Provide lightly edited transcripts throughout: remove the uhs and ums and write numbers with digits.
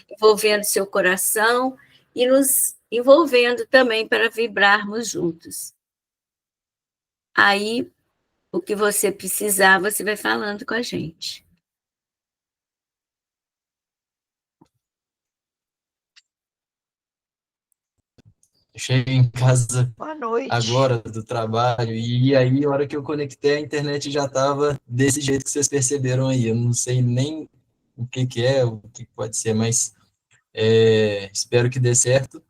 envolvendo seu coração e nos envolvendo também para vibrarmos juntos. Aí, o que você precisar, você vai falando com a gente. Cheguei em casa Boa noite. agora do trabalho, e aí, a hora que eu conectei, a internet já estava desse jeito que vocês perceberam aí. Eu não sei nem o que é, o que pode ser, mas espero que dê certo.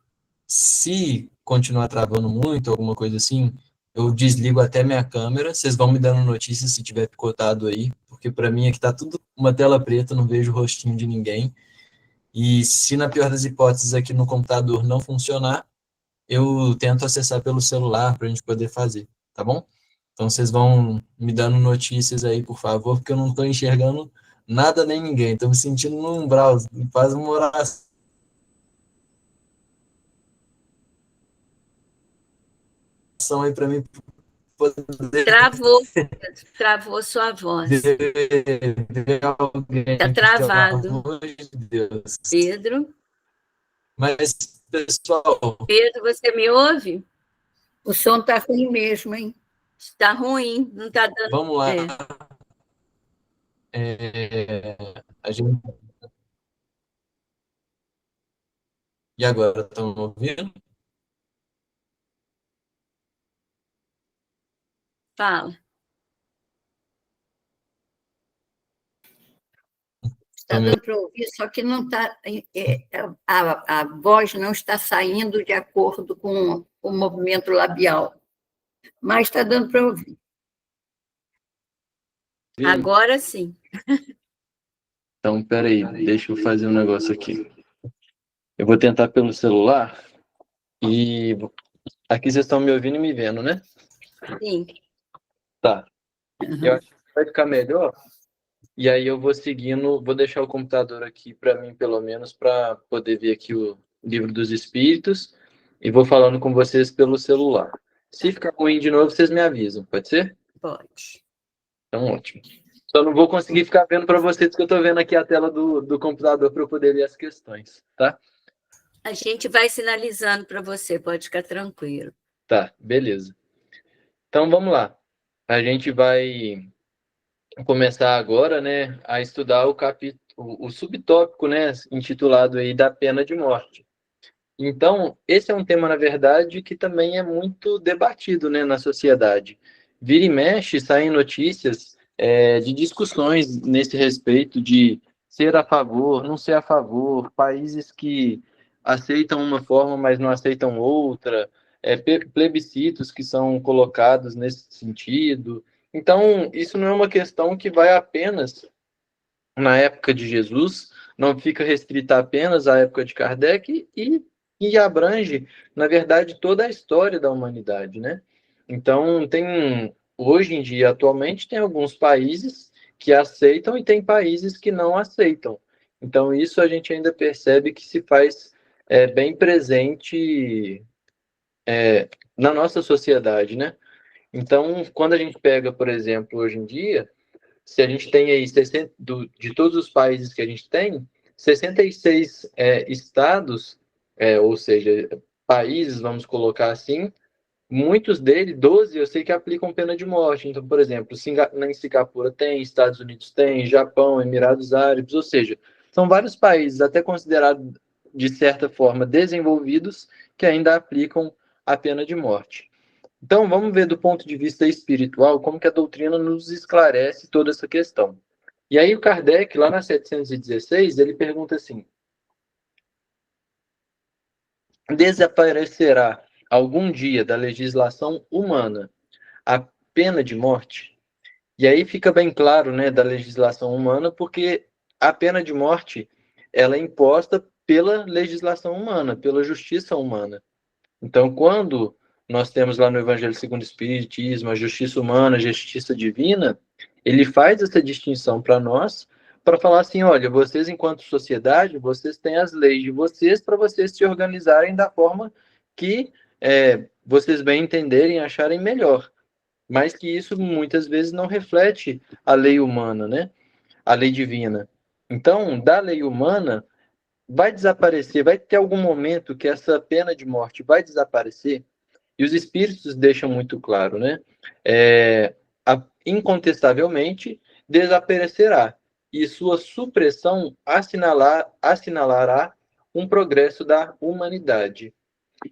Se continuar travando muito, alguma coisa assim, eu desligo até minha câmera. Vocês vão me dando notícias se tiver picotado aí, porque para mim aqui tá tudo uma tela preta, não vejo o rostinho de ninguém. E se na pior das hipóteses aqui no computador não funcionar, eu tento acessar pelo celular para a gente poder fazer, tá bom? Então vocês vão me dando notícias aí, por favor, porque eu não estou enxergando nada nem ninguém. Estou me sentindo no umbral. Faz uma oração aí para mim poder Travou sua voz. ver alguém. Está travado. Pelo amor de Deus. Pedro? Mas, pessoal... Pedro, você me ouve? O som está ruim mesmo, hein? Está ruim, não está dando... Vamos lá. A gente... E agora, estão me ouvindo? Fala. Está dando para ouvir, só que não está, a voz não está saindo de acordo com o movimento labial. Mas está dando para ouvir. Agora sim. Então, peraí, deixa eu fazer um negócio aqui. Eu vou tentar pelo celular e aqui vocês estão me ouvindo e me vendo, né? Sim. Tá. Eu acho que vai ficar melhor. E aí eu vou seguindo, vou deixar o computador aqui para mim, pelo menos, para poder ver aqui o Livro dos Espíritos e vou falando com vocês pelo celular. Se ficar ruim de novo, vocês me avisam, pode ser? Pode. Então, ótimo. Só não vou conseguir ficar vendo para vocês, que eu estou vendo aqui a tela do computador para eu poder ler as questões, tá? A gente vai sinalizando para você, pode ficar tranquilo. Tá, beleza. Então, vamos lá. A gente vai começar agora, né, a estudar o subtópico, né, intitulado aí da pena de morte. Então, esse é um tema, na verdade, que também é muito debatido, né, na sociedade. Vira e mexe, saem notícias de discussões nesse respeito de ser a favor, não ser a favor, países que aceitam uma forma, mas não aceitam outra, plebiscitos que são colocados nesse sentido. Então, isso não é uma questão que vai apenas na época de Jesus, não fica restrita apenas à época de Kardec e abrange, na verdade, toda a história da humanidade, né? Então, hoje em dia, atualmente, tem alguns países que aceitam e tem países que não aceitam. Então, isso a gente ainda percebe que se faz bem presente na nossa sociedade, né? Então, quando a gente pega, por exemplo, hoje em dia, se a gente tem aí 60, de todos os países que a gente tem, 66 estados, ou seja, países, vamos colocar assim, muitos deles, 12, eu sei que aplicam pena de morte. Então, por exemplo, em Singapura tem, Estados Unidos tem, Japão, Emirados Árabes, ou seja, são vários países, até considerados, de certa forma, desenvolvidos, que ainda aplicam a pena de morte. Então, vamos ver do ponto de vista espiritual como que a doutrina nos esclarece toda essa questão. E aí o Kardec, lá na 716, ele pergunta assim: desaparecerá algum dia da legislação humana a pena de morte? E aí fica bem claro, né, da legislação humana, porque a pena de morte ela é imposta pela legislação humana, pela justiça humana. Então, quando nós temos lá no Evangelho segundo o Espiritismo a justiça humana, a justiça divina, ele faz essa distinção para nós, para falar assim, olha, vocês enquanto sociedade, vocês têm as leis de vocês para vocês se organizarem da forma que vocês bem entenderem, acharem melhor. Mas que isso muitas vezes não reflete a lei humana, né? A lei divina. Então, da lei humana, vai desaparecer, vai ter algum momento que essa pena de morte vai desaparecer, e os espíritos deixam muito claro, né? Incontestavelmente desaparecerá, e sua supressão assinalará um progresso da humanidade.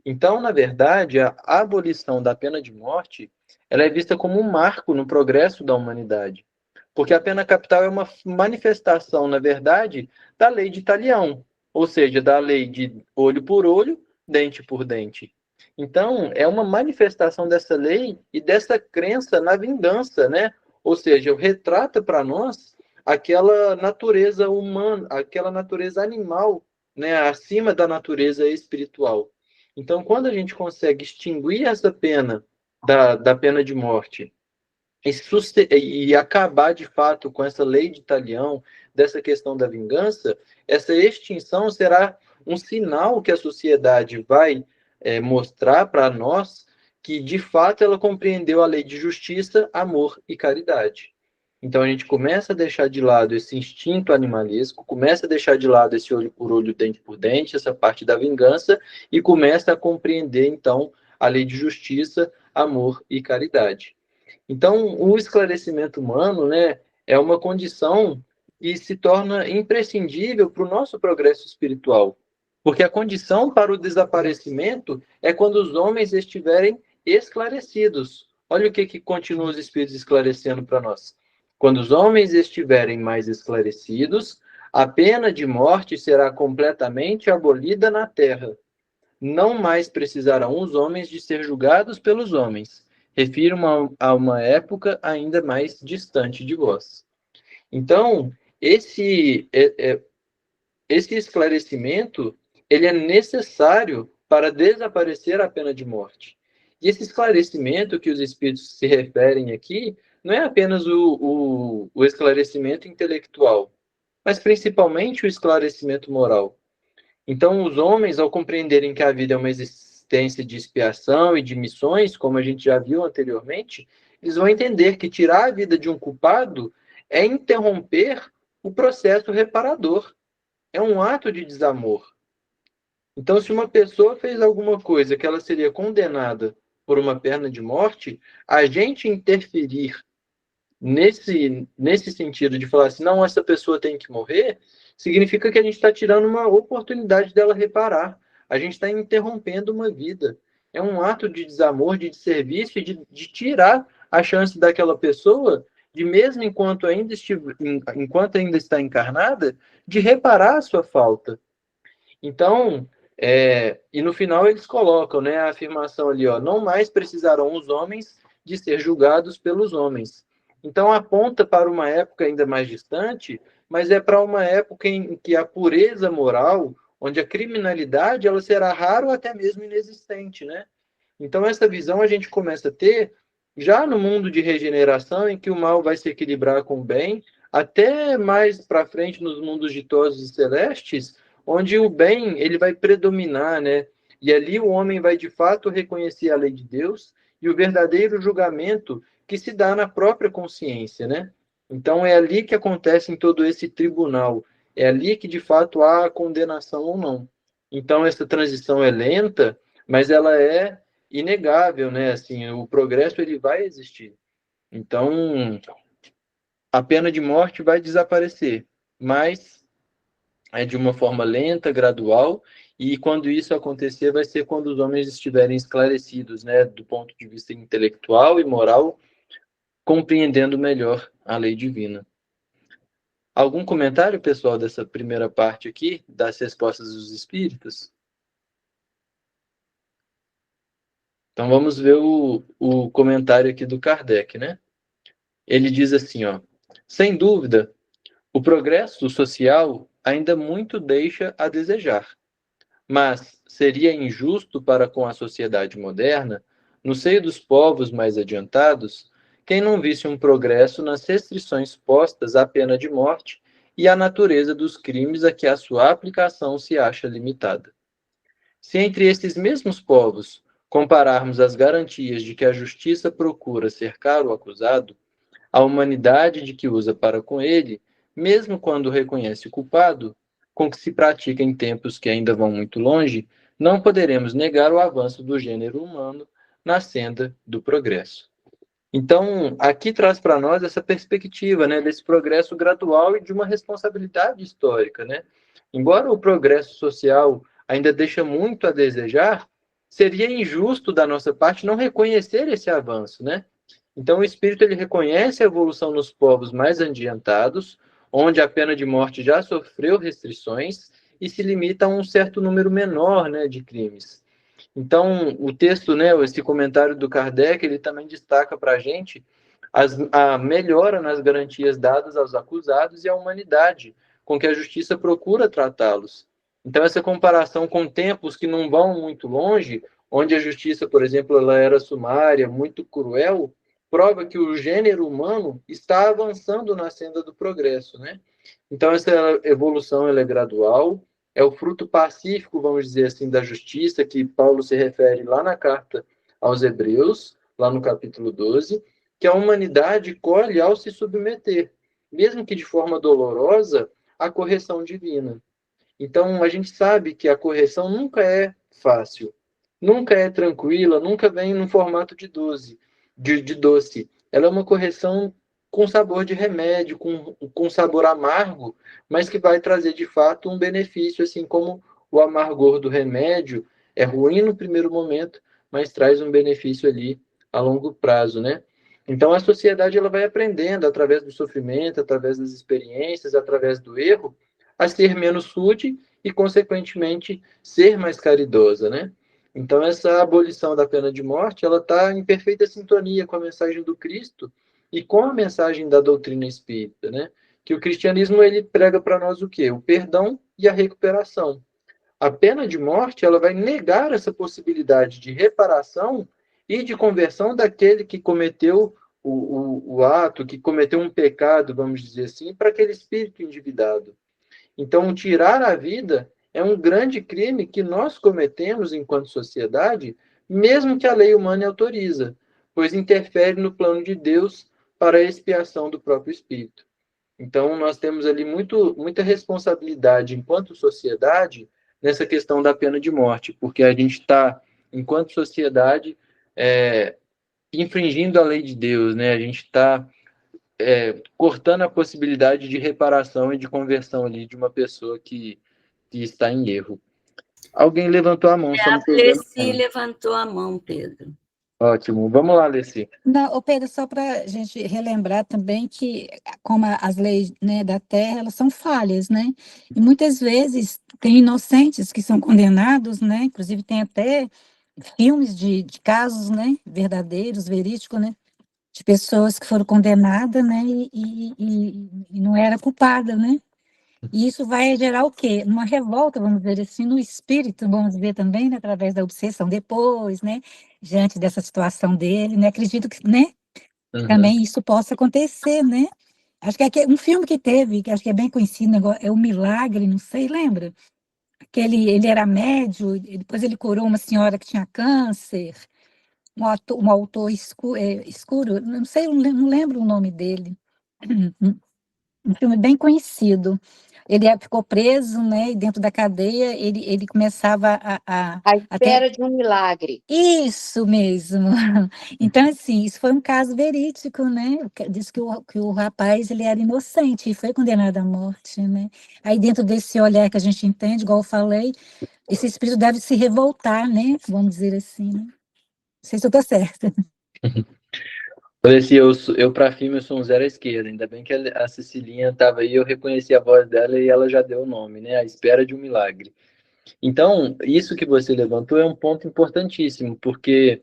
Então, na verdade, a abolição da pena de morte, ela é vista como um marco no progresso da humanidade, porque a pena capital é uma manifestação, na verdade, da lei de Talião, ou seja, da lei de olho por olho, dente por dente. Então, é uma manifestação dessa lei e dessa crença na vingança, né? Ou seja, retrata para nós aquela natureza humana, aquela natureza animal, né, acima da natureza espiritual. Então, quando a gente consegue extinguir essa pena da pena de morte e acabar de fato com essa lei de Talião, dessa questão da vingança, essa extinção será um sinal que a sociedade vai mostrar para nós que de fato ela compreendeu a lei de justiça, amor e caridade. Então a gente começa a deixar de lado esse instinto animalesco, começa a deixar de lado esse olho por olho, dente por dente, essa parte da vingança, e começa a compreender então a lei de justiça, amor e caridade. Então, o esclarecimento humano, né, é uma condição que se torna imprescindível para o nosso progresso espiritual. Porque a condição para o desaparecimento é quando os homens estiverem esclarecidos. Olha o que continua os Espíritos esclarecendo para nós. Quando os homens estiverem mais esclarecidos, a pena de morte será completamente abolida na terra. Não mais precisarão os homens de ser julgados pelos homens. Refiro a uma época ainda mais distante de vós. Então, esse esclarecimento ele é necessário para desaparecer a pena de morte. E esse esclarecimento que os espíritos se referem aqui não é apenas o esclarecimento intelectual, mas principalmente o esclarecimento moral. Então, os homens, ao compreenderem que a vida é uma existência de expiação e de missões, como a gente já viu anteriormente, eles vão entender que tirar a vida de um culpado é interromper o processo reparador. É um ato de desamor. Então, se uma pessoa fez alguma coisa que ela seria condenada por uma pena de morte, a gente interferir nesse sentido de falar assim, não, essa pessoa tem que morrer, significa que a gente está tirando uma oportunidade dela reparar. A gente está interrompendo uma vida. É um ato de desamor, de serviço, de tirar a chance daquela pessoa, de mesmo enquanto ainda está encarnada, de reparar a sua falta. Então, e no final eles colocam, né, a afirmação ali, ó, não mais precisarão os homens de ser julgados pelos homens. Então aponta para uma época ainda mais distante, mas é para uma época em que a pureza moral, onde a criminalidade ela será rara ou até mesmo inexistente, né? Então essa visão a gente começa a ter já no mundo de regeneração, em que o mal vai se equilibrar com o bem, até mais para frente nos mundos ditosos e celestes, onde o bem ele vai predominar, né? E ali o homem vai de fato reconhecer a lei de Deus e o verdadeiro julgamento que se dá na própria consciência, né? Então é ali que acontece em todo esse tribunal, é ali que de fato há a condenação ou não. Então essa transição é lenta, mas ela é inegável, né? Assim, o progresso ele vai existir. Então a pena de morte vai desaparecer, mas é de uma forma lenta, gradual, e quando isso acontecer, vai ser quando os homens estiverem esclarecidos, né, do ponto de vista intelectual e moral, compreendendo melhor a lei divina. Algum comentário, pessoal, dessa primeira parte aqui, das respostas dos espíritos? Então vamos ver o comentário aqui do Kardec, né? Ele diz assim, ó, sem dúvida, o progresso social ainda muito deixa a desejar. Mas seria injusto para com a sociedade moderna, no seio dos povos mais adiantados, quem não visse um progresso nas restrições postas à pena de morte e à natureza dos crimes a que a sua aplicação se acha limitada. Se entre esses mesmos povos compararmos as garantias de que a justiça procura cercar o acusado, a humanidade de que usa para com ele, mesmo quando reconhece o culpado, com que se pratica em tempos que ainda vão muito longe, não poderemos negar o avanço do gênero humano na senda do progresso. Então, aqui traz para nós essa perspectiva, né, desse progresso gradual e de uma responsabilidade histórica, né? Embora o progresso social ainda deixe muito a desejar, seria injusto da nossa parte não reconhecer esse avanço, né? Então, o espírito ele reconhece a evolução nos povos mais adiantados, onde a pena de morte já sofreu restrições e se limita a um certo número menor, né, de crimes. Então, o texto, né, esse comentário do Kardec, ele também destaca para a gente a melhora nas garantias dadas aos acusados e à humanidade, com que a justiça procura tratá-los. Então, essa comparação com tempos que não vão muito longe, onde a justiça, por exemplo, ela era sumária, muito cruel, prova que o gênero humano está avançando na senda do progresso, né? Então, essa evolução ela é gradual, é o fruto pacífico, vamos dizer assim, da justiça, que Paulo se refere lá na carta aos Hebreus, lá no capítulo 12, que a humanidade colhe ao se submeter, mesmo que de forma dolorosa, à correção divina. Então, a gente sabe que a correção nunca é fácil, nunca é tranquila, nunca vem no formato de doce. Ela é uma correção com sabor de remédio, com sabor amargo, mas que vai trazer de fato um benefício, assim como o amargor do remédio é ruim no primeiro momento, mas traz um benefício ali a longo prazo, né? Então a sociedade ela vai aprendendo através do sofrimento, através das experiências, através do erro, a ser menos rude e consequentemente ser mais caridosa, né? Então essa abolição da pena de morte, ela está em perfeita sintonia com a mensagem do Cristo e com a mensagem da doutrina espírita, né? Que o cristianismo ele prega para nós o quê? O perdão e a recuperação. A pena de morte ela vai negar essa possibilidade de reparação e de conversão daquele que cometeu o ato, que cometeu um pecado, vamos dizer assim, para aquele espírito endividado. Então, tirar a vida é um grande crime que nós cometemos enquanto sociedade, mesmo que a lei humana autoriza, pois interfere no plano de Deus para a expiação do próprio espírito. Então, nós temos ali muita responsabilidade enquanto sociedade nessa questão da pena de morte, porque a gente está, enquanto sociedade, infringindo a lei de Deus, né? A gente está cortando a possibilidade de reparação e de conversão ali de uma pessoa que está em erro. Alguém levantou a mão, só não estou vendo. Leci levantou a mão, Pedro. Ótimo. Vamos lá, Leci. Não, Pedro, só para a gente relembrar também que, como as leis, né, da terra, elas são falhas, né? E muitas vezes tem inocentes que são condenados, né? Inclusive tem até filmes de casos, né, verdadeiros, verídicos, né? De pessoas que foram condenadas, né? E não era culpada, né? E isso vai gerar o quê? Uma revolta, vamos dizer assim, no espírito, vamos ver também, né, através da obsessão depois, né, diante dessa situação dele, né, acredito que, né, também isso possa acontecer, né. Acho que é um filme que teve, que acho que é bem conhecido, é O Milagre, não sei, lembra? Ele era médio, e depois ele curou uma senhora que tinha câncer, um autor escuro, não sei, não lembro o nome dele. Um filme bem conhecido. Ele ficou preso, né, e dentro da cadeia ele começava A espera de um milagre. Isso mesmo. Então, assim, isso foi um caso verídico, né? Diz que o rapaz ele era inocente e foi condenado à morte, né? Aí, dentro desse olhar que a gente entende, igual eu falei, esse espírito deve se revoltar, né? Vamos dizer assim, né? Não sei se eu estou certa. Eu para filme, eu sou um zero à esquerda. Ainda bem que a Cecilinha estava aí, eu reconheci a voz dela e ela já deu o nome, né? A espera de um milagre. Então, isso que você levantou é um ponto importantíssimo, porque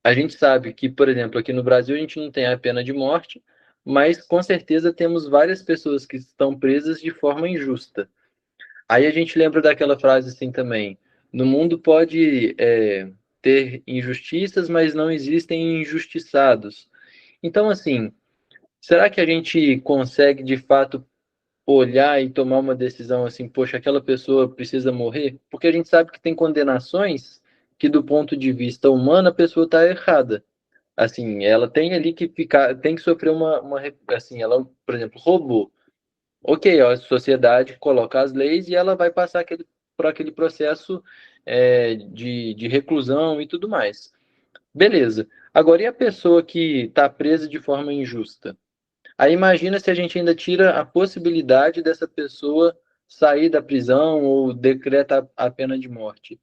a gente sabe que, por exemplo, aqui no Brasil a gente não tem a pena de morte, mas com certeza temos várias pessoas que estão presas de forma injusta. Aí a gente lembra daquela frase assim também: no mundo pode ter injustiças, mas não existem injustiçados. Então, assim, será que a gente consegue de fato olhar e tomar uma decisão assim, poxa, aquela pessoa precisa morrer? Porque a gente sabe que tem condenações que, do ponto de vista humano, a pessoa está errada. Assim, ela tem ali que ficar, tem que sofrer assim, ela, por exemplo, roubou. ok, ó, a sociedade coloca as leis e ela vai passar por aquele processo de reclusão e tudo mais. Beleza. Agora, e a pessoa que está presa de forma injusta? Aí imagina se a gente ainda tira a possibilidade dessa pessoa sair da prisão ou decreta a pena de morte.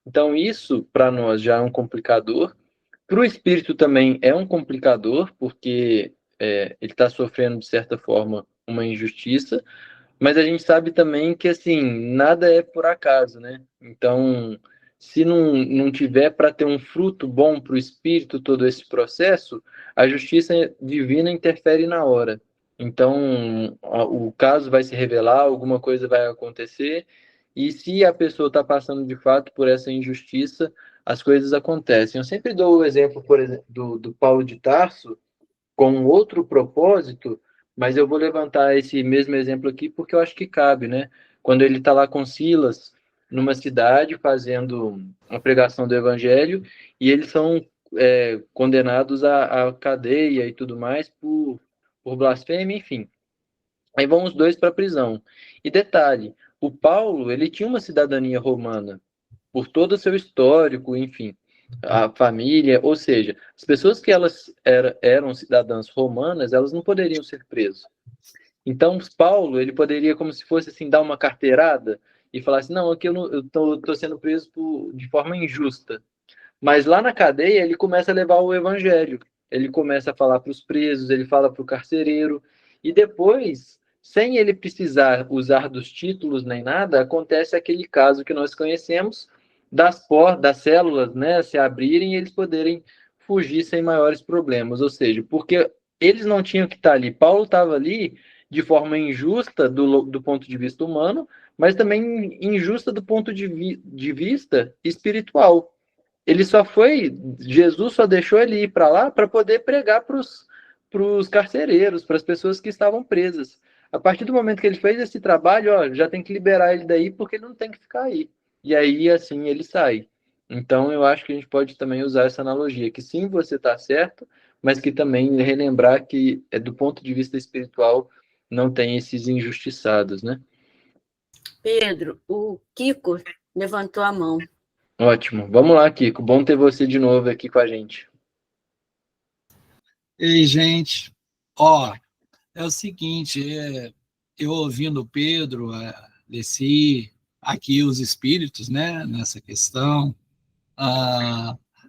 Então, isso, para nós, já é um complicador. Para o espírito também é um complicador, porque ele está sofrendo, de certa forma, uma injustiça, mas a gente sabe também que, assim, nada é por acaso, né? Então, se não tiver para ter um fruto bom para o espírito todo esse processo, a justiça divina interfere na hora. Então, o caso vai se revelar, alguma coisa vai acontecer, e se a pessoa está passando de fato por essa injustiça, as coisas acontecem. Eu sempre dou o exemplo, por exemplo, do Paulo de Tarso, com outro propósito, mas eu vou levantar esse mesmo exemplo aqui porque eu acho que cabe, né? Quando ele está lá com Silas, numa cidade, fazendo a pregação do evangelho, e eles são condenados à cadeia e tudo mais por blasfêmia, enfim. Aí vão os dois para a prisão. E detalhe, o Paulo, ele tinha uma cidadania romana, por todo o seu histórico, enfim, a família, ou seja, as pessoas que elas eram cidadãs romanas, elas não poderiam ser presas. Então, Paulo, ele poderia, como se fosse assim, dar uma carteirada e falar assim, não, aqui eu estou sendo preso de forma injusta. Mas lá na cadeia, ele começa a levar o evangelho. Ele começa a falar para os presos, ele fala para o carcereiro, e depois, sem ele precisar usar dos títulos nem nada, acontece aquele caso que nós conhecemos, das células, né, se abrirem e eles poderem fugir sem maiores problemas. Ou seja, porque eles não tinham que estar ali. Paulo estava ali de forma injusta do ponto de vista humano, mas também injusta do ponto de vista espiritual. Ele só foi, Jesus só deixou ele ir para lá para poder pregar para os carcereiros, para as pessoas que estavam presas. A partir do momento que ele fez esse trabalho, ó, já tem que liberar ele daí porque ele não tem que ficar aí. E aí, assim, ele sai. Então, eu acho que a gente pode também usar essa analogia, que sim, você está certo, mas que também relembrar que, do ponto de vista espiritual, não tem esses injustiçados, né? Pedro, o Kiko levantou a mão. Ótimo. Vamos lá, Kiko. Bom ter você de novo aqui com a gente. Ei, gente. Ó, é o seguinte, eu ouvindo o Pedro, Leci, aqui os espíritos, né, nessa questão,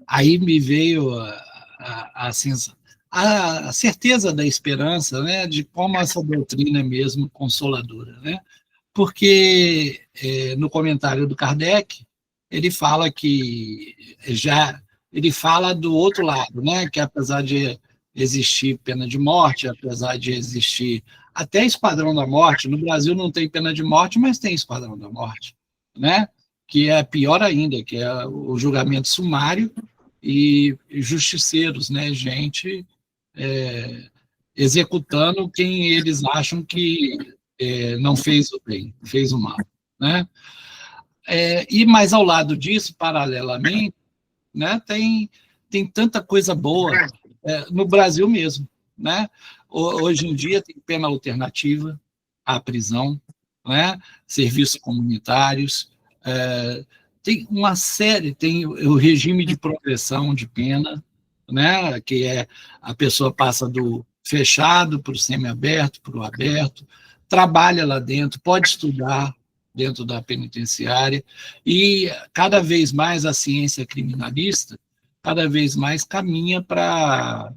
aí me veio a certeza da esperança, né, de como essa doutrina é mesmo consoladora, né? Porque no comentário do Kardec, ele fala ele fala do outro lado, né, que apesar de existir pena de morte, apesar de existir até Esquadrão da Morte, no Brasil não tem pena de morte, mas tem Esquadrão da Morte, né, que é pior ainda, que é o julgamento sumário e justiceiros, né, gente executando quem eles acham que não fez o bem, fez o mal, né? E mais ao lado disso, paralelamente, né, tem tanta coisa boa no Brasil mesmo, né? Hoje em dia tem pena alternativa à prisão, né? Serviços comunitários, tem uma série, tem o regime de progressão de pena, né? Que a pessoa passa do fechado para o semiaberto, para o aberto, trabalha lá dentro, pode estudar dentro da penitenciária, e cada vez mais a ciência criminalista, cada vez mais caminha para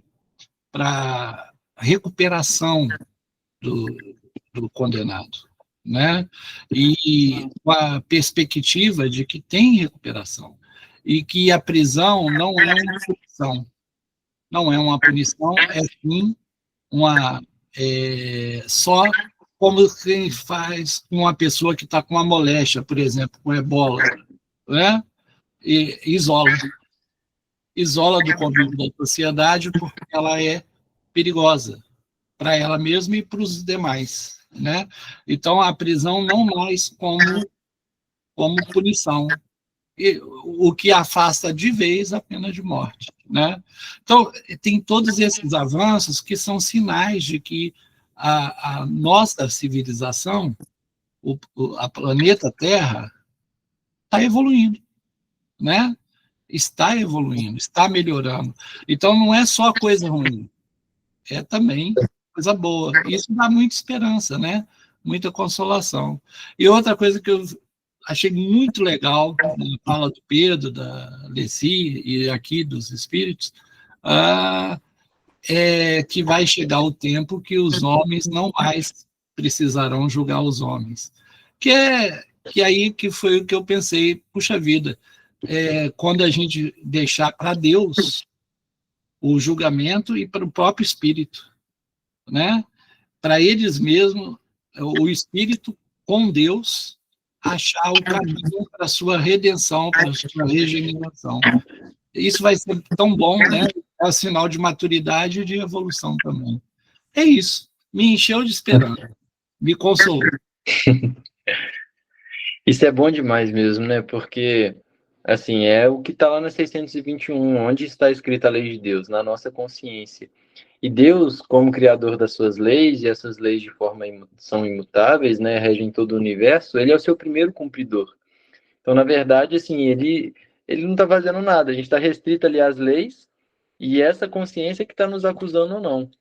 recuperação do condenado, né? E com a perspectiva de que tem recuperação, e que a prisão não é uma punição, não é uma punição, é sim só como quem faz com uma pessoa que está com uma moléstia, por exemplo, com ebola, né? E isola do convívio da sociedade porque ela é perigosa para ela mesma e para os demais, né? Então, a prisão não mais como punição, o que afasta de vez a pena de morte, né? Então, tem todos esses avanços que são sinais de que a nossa civilização, a planeta Terra, está evoluindo, né? Está evoluindo, está melhorando. Então, não é só coisa ruim, é também coisa boa. Isso dá muita esperança, né? Muita consolação. E outra coisa que eu achei muito legal na fala do Pedro, da Leci e aqui dos espíritos, é que vai chegar o tempo que os homens não mais precisarão julgar os homens. Que aí que foi o que eu pensei, puxa vida, quando a gente deixar para Deus o julgamento e para o próprio Espírito, né? Para eles mesmos, o Espírito com Deus achar o caminho para a sua redenção, para a sua regeneração. Isso vai ser tão bom, né? É um sinal de maturidade e de evolução também. É isso. Me encheu de esperança. Me consolou. Isso é bom demais mesmo, né? Porque, assim, é o que está lá na 621, onde está escrita a lei de Deus, na nossa consciência. E Deus, como criador das suas leis, e essas leis de forma são imutáveis, né? Regem todo o universo, ele é o seu primeiro cumpridor. Então, na verdade, assim, ele não está fazendo nada, a gente está restrito ali às leis, e essa consciência que está nos acusando ou não.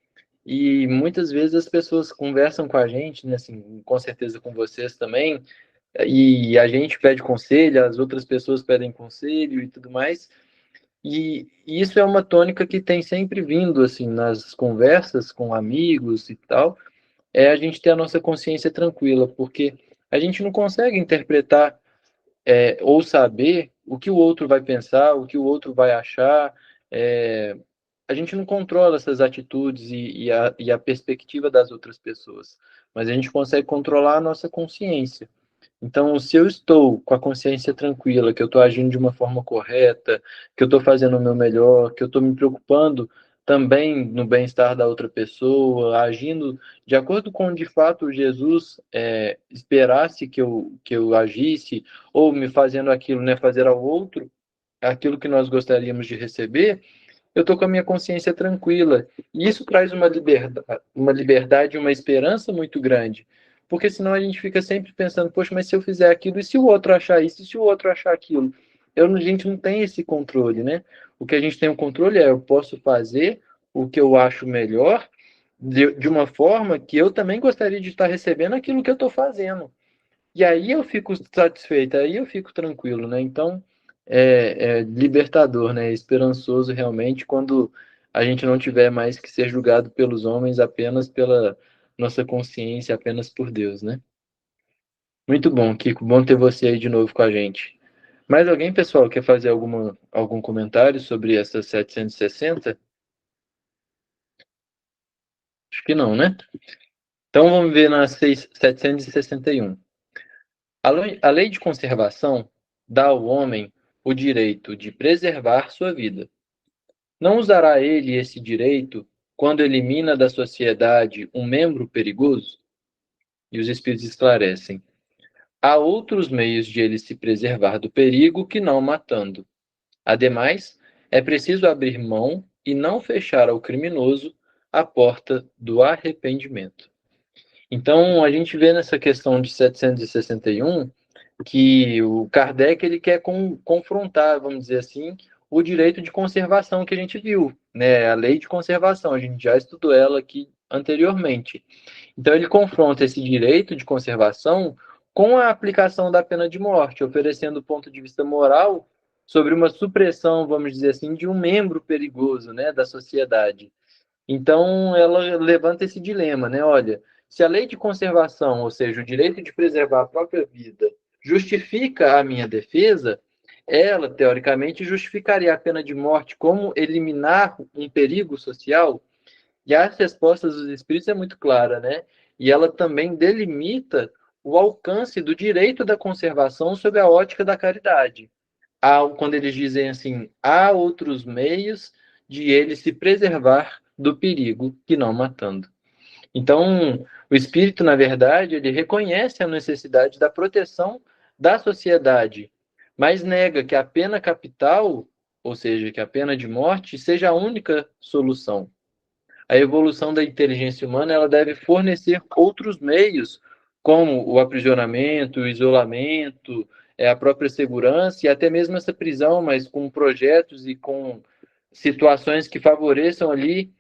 E muitas vezes as pessoas conversam com a gente, né, assim, com certeza com vocês também, e a gente pede conselho, as outras pessoas pedem conselho e tudo mais. E isso é uma tônica que tem sempre vindo, assim, nas conversas com amigos e tal, é a gente ter a nossa consciência tranquila, porque a gente não consegue interpretar ou saber o que o outro vai pensar, o que o outro vai achar. A gente não controla essas atitudes e a perspectiva das outras pessoas, mas a gente consegue controlar a nossa consciência. Então, se eu estou com a consciência tranquila, que eu estou agindo de uma forma correta, que eu estou fazendo o meu melhor, que eu estou me preocupando também no bem-estar da outra pessoa, agindo de acordo com, de fato, Jesus esperasse que eu agisse, ou me fazendo aquilo, né, fazer ao outro aquilo que nós gostaríamos de receber, eu estou com a minha consciência tranquila. E isso traz uma liberdade, uma esperança muito grande. Porque senão a gente fica sempre pensando, poxa, mas se eu fizer aquilo, e se o outro achar isso, e se o outro achar aquilo? A gente não tem esse controle, né? O que a gente tem o controle eu posso fazer o que eu acho melhor, de uma forma que eu também gostaria de estar recebendo aquilo que eu estou fazendo. E aí eu fico satisfeito, aí eu fico tranquilo, né? Então, é libertador, né? É esperançoso realmente quando a gente não tiver mais que ser julgado pelos homens apenas pela nossa consciência, apenas por Deus, né? Muito bom, Kiko. Bom ter você aí de novo com a gente. Mais alguém, pessoal, quer fazer algum comentário sobre essa 760? Acho que não, né? Então vamos ver na 761. A lei de conservação dá ao homem o direito de preservar sua vida. Não usará ele esse direito quando elimina da sociedade um membro perigoso? E os espíritos esclarecem. Há outros meios de ele se preservar do perigo que não matando. Ademais, é preciso abrir mão e não fechar ao criminoso a porta do arrependimento. Então, a gente vê nessa questão de 761 que o Kardec ele quer confrontar, vamos dizer assim, o direito de conservação que a gente viu, né? A lei de conservação, a gente já estudou ela aqui anteriormente. Então, ele confronta esse direito de conservação com a aplicação da pena de morte, oferecendo o ponto de vista moral sobre uma supressão, vamos dizer assim, de um membro perigoso, né, da sociedade. Então, ela levanta esse dilema, né? Olha, se a lei de conservação, ou seja, o direito de preservar a própria vida, justifica a minha defesa, ela, teoricamente, justificaria a pena de morte como eliminar um perigo social? E as respostas dos espíritos é muito clara, né? E ela também delimita o alcance do direito da conservação sob a ótica da caridade. Quando eles dizem assim, há outros meios de ele se preservar do perigo que não matando. Então, o espírito, na verdade, ele reconhece a necessidade da proteção da sociedade, mas nega que a pena capital, ou seja, que a pena de morte, seja a única solução. a evolução da inteligência humana ela deve fornecer outros meios, como o aprisionamento, o isolamento, a própria segurança e até mesmo essa prisão, mas com projetos e com situações que favoreçam ali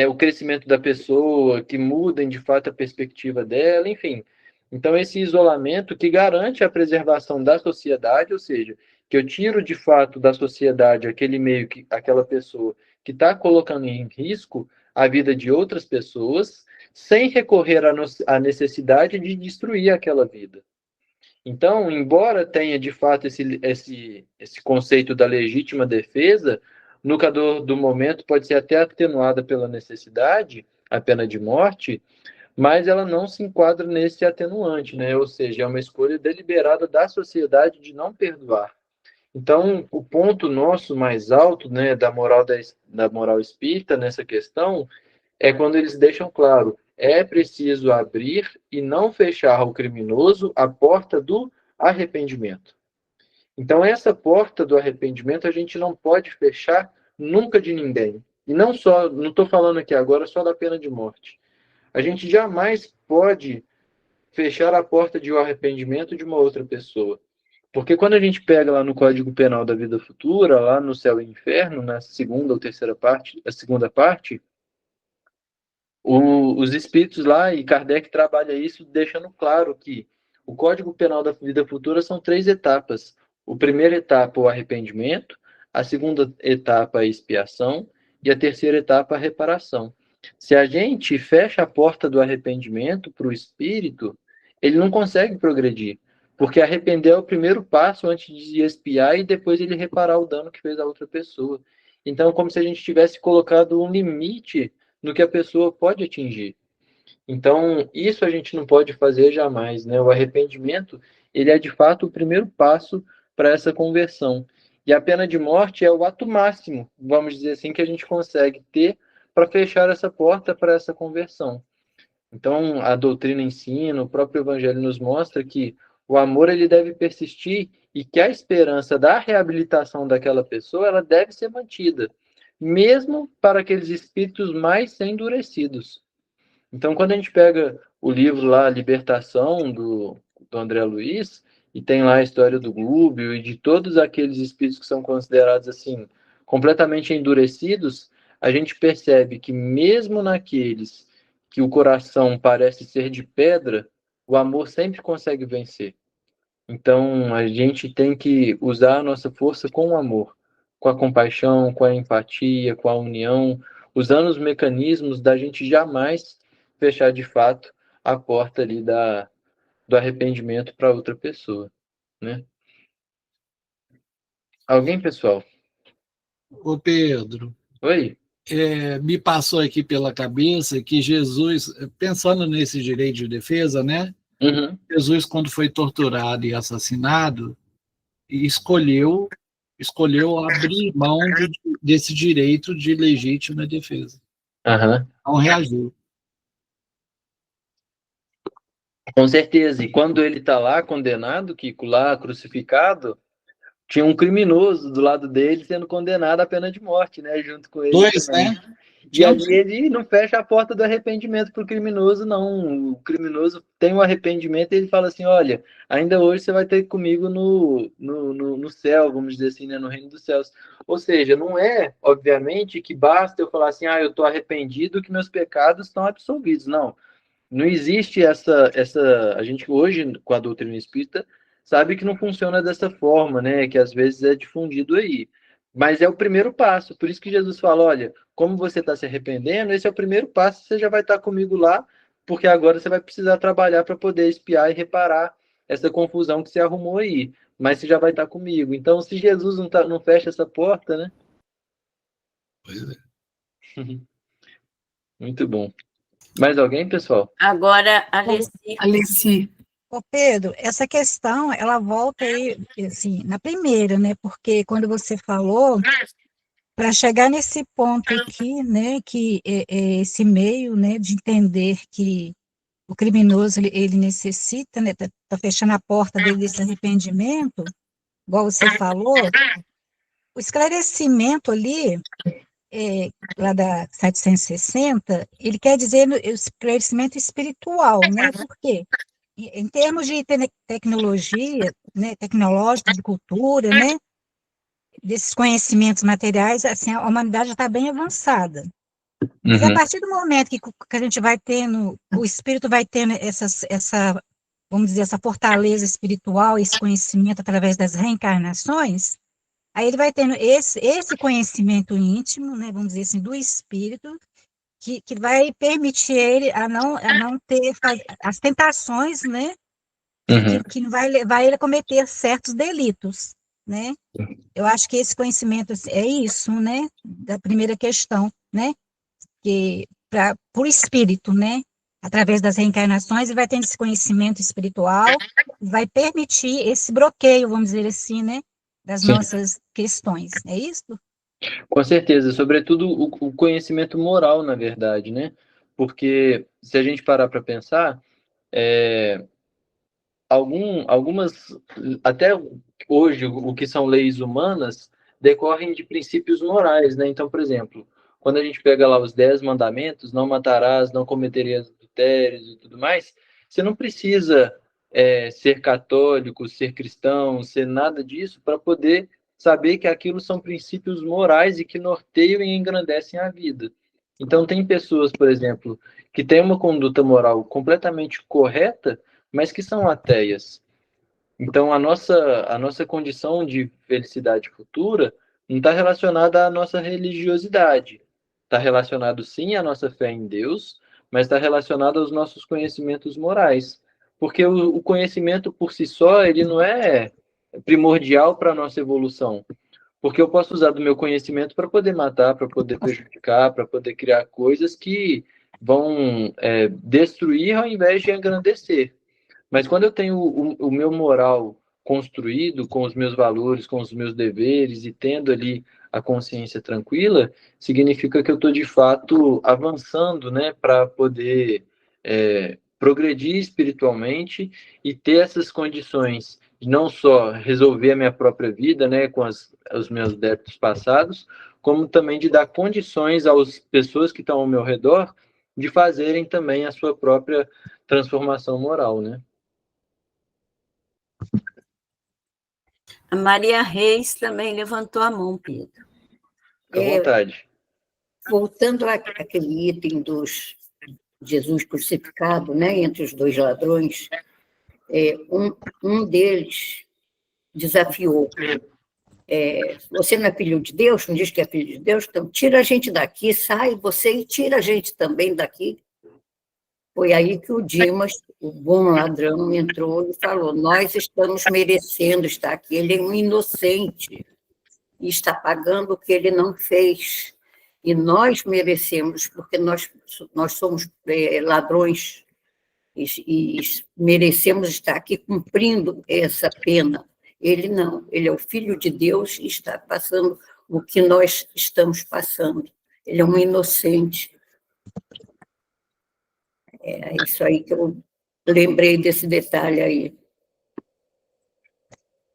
o crescimento da pessoa, que mudem de fato a perspectiva dela, enfim. Então, esse isolamento que garante a preservação da sociedade, ou seja, que eu tiro de fato da sociedade aquele meio, aquela pessoa que está colocando em risco a vida de outras pessoas, sem recorrer à necessidade de destruir aquela vida. Então, embora tenha de fato esse conceito da legítima defesa, no calor do momento pode ser até atenuada pela necessidade, a pena de morte, mas ela não se enquadra nesse atenuante, né? Ou seja, é uma escolha deliberada da sociedade de não perdoar. Então, o ponto nosso mais alto, né, da moral espírita nessa questão é quando eles deixam claro, é preciso abrir e não fechar ao criminoso a porta do arrependimento. Então, essa porta do arrependimento a gente não pode fechar nunca de ninguém. E não estou falando aqui agora só da pena de morte. A gente jamais pode fechar a porta de arrependimento de uma outra pessoa. Porque quando a gente pega lá no Código Penal da Vida Futura, lá no Céu e Inferno, na segunda ou terceira parte, a segunda parte, os espíritos lá, e Kardec trabalha isso, deixando claro que o Código Penal da Vida Futura são 3 etapas. A primeira etapa, o arrependimento, a segunda etapa, a expiação, e a terceira etapa, a reparação. Se a gente fecha a porta do arrependimento para o espírito, ele não consegue progredir, porque arrepender é o primeiro passo antes de expiar e depois ele reparar o dano que fez a outra pessoa. Então, é como se a gente tivesse colocado um limite no que a pessoa pode atingir. Então, isso a gente não pode fazer jamais, né? O arrependimento, ele é de fato o primeiro passo para essa conversão. E a pena de morte é o ato máximo, vamos dizer assim, que a gente consegue ter para fechar essa porta para essa conversão. Então, a doutrina ensina, o próprio evangelho nos mostra que o amor ele deve persistir e que a esperança da reabilitação daquela pessoa ela deve ser mantida, mesmo para aqueles espíritos mais endurecidos. Então, quando a gente pega o livro lá, Libertação, do André Luiz, e tem lá a história do Glúbio e de todos aqueles espíritos que são considerados assim completamente endurecidos, a gente percebe que mesmo naqueles que o coração parece ser de pedra, o amor sempre consegue vencer. Então, a gente tem que usar a nossa força com o amor, com a compaixão, com a empatia, com a união, usando os mecanismos da gente jamais fechar de fato a porta ali do arrependimento para outra pessoa, né? Alguém, pessoal? Ô Pedro, Oi? me passou aqui pela cabeça que Jesus, pensando nesse direito de defesa, né? Uhum. Jesus, quando foi torturado e assassinado, escolheu abrir mão desse direito de legítima defesa. Uhum. Não reagiu. Com certeza. E quando ele está lá condenado, Kiko, lá crucificado, tinha um criminoso do lado dele sendo condenado à pena de morte, né? Junto com ele. 2, também. né? E ali ele não fecha a porta do arrependimento para o criminoso, não. O criminoso tem um arrependimento e ele fala assim, olha, ainda hoje você vai ter comigo no céu, vamos dizer assim, né? No reino dos céus. Ou seja, não é, obviamente, que basta eu falar assim, eu estou arrependido que meus pecados estão absolvidos. Não. Não existe essa... A gente hoje, com a doutrina espírita, sabe que não funciona dessa forma, né? Que às vezes é difundido aí. Mas é o primeiro passo. Por isso que Jesus fala, olha, como você está se arrependendo, esse é o primeiro passo, você já vai estar comigo lá, porque agora você vai precisar trabalhar para poder espiar e reparar essa confusão que você arrumou aí. Mas você já vai estar comigo. Então, se Jesus não fecha essa porta, né? Pois é. Muito bom. Mais alguém, pessoal? Agora, Alessi. Ô Pedro, essa questão, ela volta aí, assim, na primeira, né? Porque quando você falou, para chegar nesse ponto aqui, né, que esse meio, né, de entender que o criminoso, ele necessita, né, tá fechando a porta dele desse arrependimento, igual você falou, o esclarecimento ali lá da 760, ele quer dizer o esclarecimento espiritual, né? Por quê? Em termos de tecnologia, né, tecnológica, de cultura, né, desses conhecimentos materiais, assim, a humanidade já está bem avançada. Mas a partir do momento que a gente vai tendo, o espírito vai tendo vamos dizer, essa fortaleza espiritual, esse conhecimento através das reencarnações, aí ele vai tendo esse conhecimento íntimo, né, vamos dizer assim, do espírito, que vai permitir ele a não ter as tentações, né, que não vai levar ele a cometer certos delitos, né? Eu acho que esse conhecimento é isso, né, da primeira questão, né, que por espírito, né, através das reencarnações, ele vai tendo esse conhecimento espiritual, vai permitir esse bloqueio, vamos dizer assim, né, das nossas questões, é isso? Com certeza, sobretudo o conhecimento moral, na verdade, né? Porque se a gente parar para pensar, algumas, até hoje, o que são leis humanas decorrem de princípios morais, né? Então, por exemplo, quando a gente pega lá os 10 mandamentos, não matarás, não cometerias adultérios e tudo mais, você não precisa ser católico, ser cristão, ser nada disso para poder saber que aquilo são princípios morais e que norteiam e engrandecem a vida. Então, tem pessoas, por exemplo, que têm uma conduta moral completamente correta, mas que são ateias. Então, a nossa condição de felicidade futura não está relacionada à nossa religiosidade. Está relacionado, sim, à nossa fé em Deus, mas está relacionado aos nossos conhecimentos morais. Porque o conhecimento por si só, ele não é primordial para a nossa evolução. Porque eu posso usar do meu conhecimento para poder matar, para poder prejudicar, para poder criar coisas que vão destruir ao invés de engrandecer. Mas quando eu tenho o meu moral construído com os meus valores, com os meus deveres e tendo ali a consciência tranquila, significa que eu estou de fato avançando, né, para poder progredir espiritualmente e ter essas condições de não só resolver a minha própria vida, né, com os meus débitos passados, como também de dar condições às pessoas que estão ao meu redor de fazerem também a sua própria transformação moral, né? A Maria Reis também levantou a mão, Pedro. Fique à vontade. Voltando àquele item dos Jesus crucificado, né, entre os dois ladrões, um deles desafiou. Você não é filho de Deus? Não diz que é filho de Deus? Então, tira a gente daqui, sai você e tira a gente também daqui. Foi aí que o Dimas, o bom ladrão, entrou e falou: nós estamos merecendo estar aqui. Ele é um inocente e está pagando o que ele não fez. E nós merecemos, porque nós somos ladrões e merecemos estar aqui cumprindo essa pena. Ele não, ele é o Filho de Deus e está passando o que nós estamos passando. Ele é um inocente. É isso aí que eu lembrei desse detalhe aí.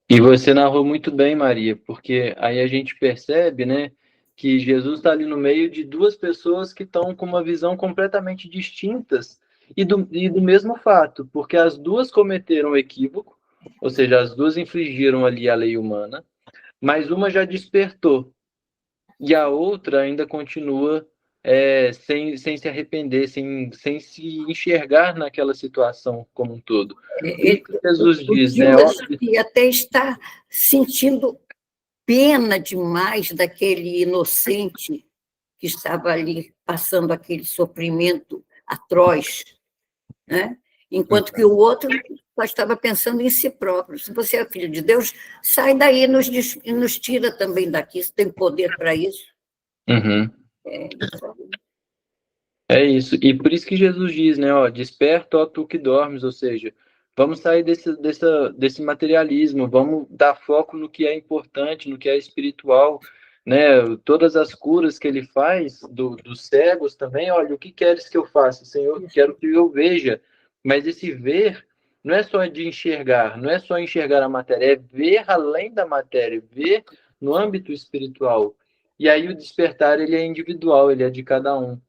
E você narrou muito bem, Maria, porque aí a gente percebe, né, que Jesus está ali no meio de duas pessoas que estão com uma visão completamente distintas e do mesmo fato, porque as duas cometeram equívoco, ou seja, as duas infringiram ali a lei humana, mas uma já despertou e a outra ainda continua sem se arrepender, sem se enxergar naquela situação como um todo. Jesus diz, né? E até está sentindo pena demais daquele inocente que estava ali passando aquele sofrimento atroz, né? Enquanto que o outro só estava pensando em si próprio. Se você é filho de Deus, sai daí e nos tira também daqui. Você tem poder para isso. Uhum. É isso. E por isso que Jesus diz, né? Ó, desperta, ó tu que dormes, ou seja, vamos sair desse materialismo, vamos dar foco no que é importante, no que é espiritual, né? Todas as curas que ele faz dos cegos também, olha, o que queres que eu faça, Senhor? Quero que eu veja. Mas esse ver não é só de enxergar, não é só enxergar a matéria, é ver além da matéria, ver no âmbito espiritual. E aí o despertar, ele é individual, ele é de cada um.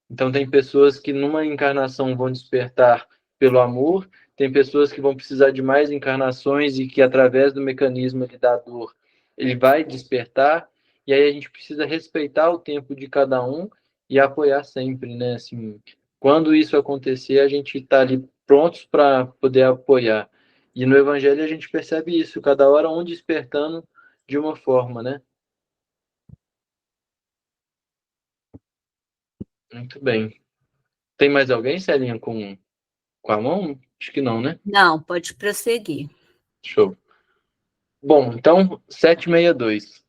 Então tem pessoas que numa encarnação vão despertar pelo amor, tem pessoas que vão precisar de mais encarnações e que através do mecanismo da dor, ele vai despertar, e aí a gente precisa respeitar o tempo de cada um e apoiar sempre, né? Assim, quando isso acontecer, a gente está ali prontos para poder apoiar. E no Evangelho a gente percebe isso, cada hora um despertando de uma forma, né? Muito bem. Tem mais alguém, Celinha, com a mão? Acho que não, né? Não, pode prosseguir. Show. Bom, então, 762.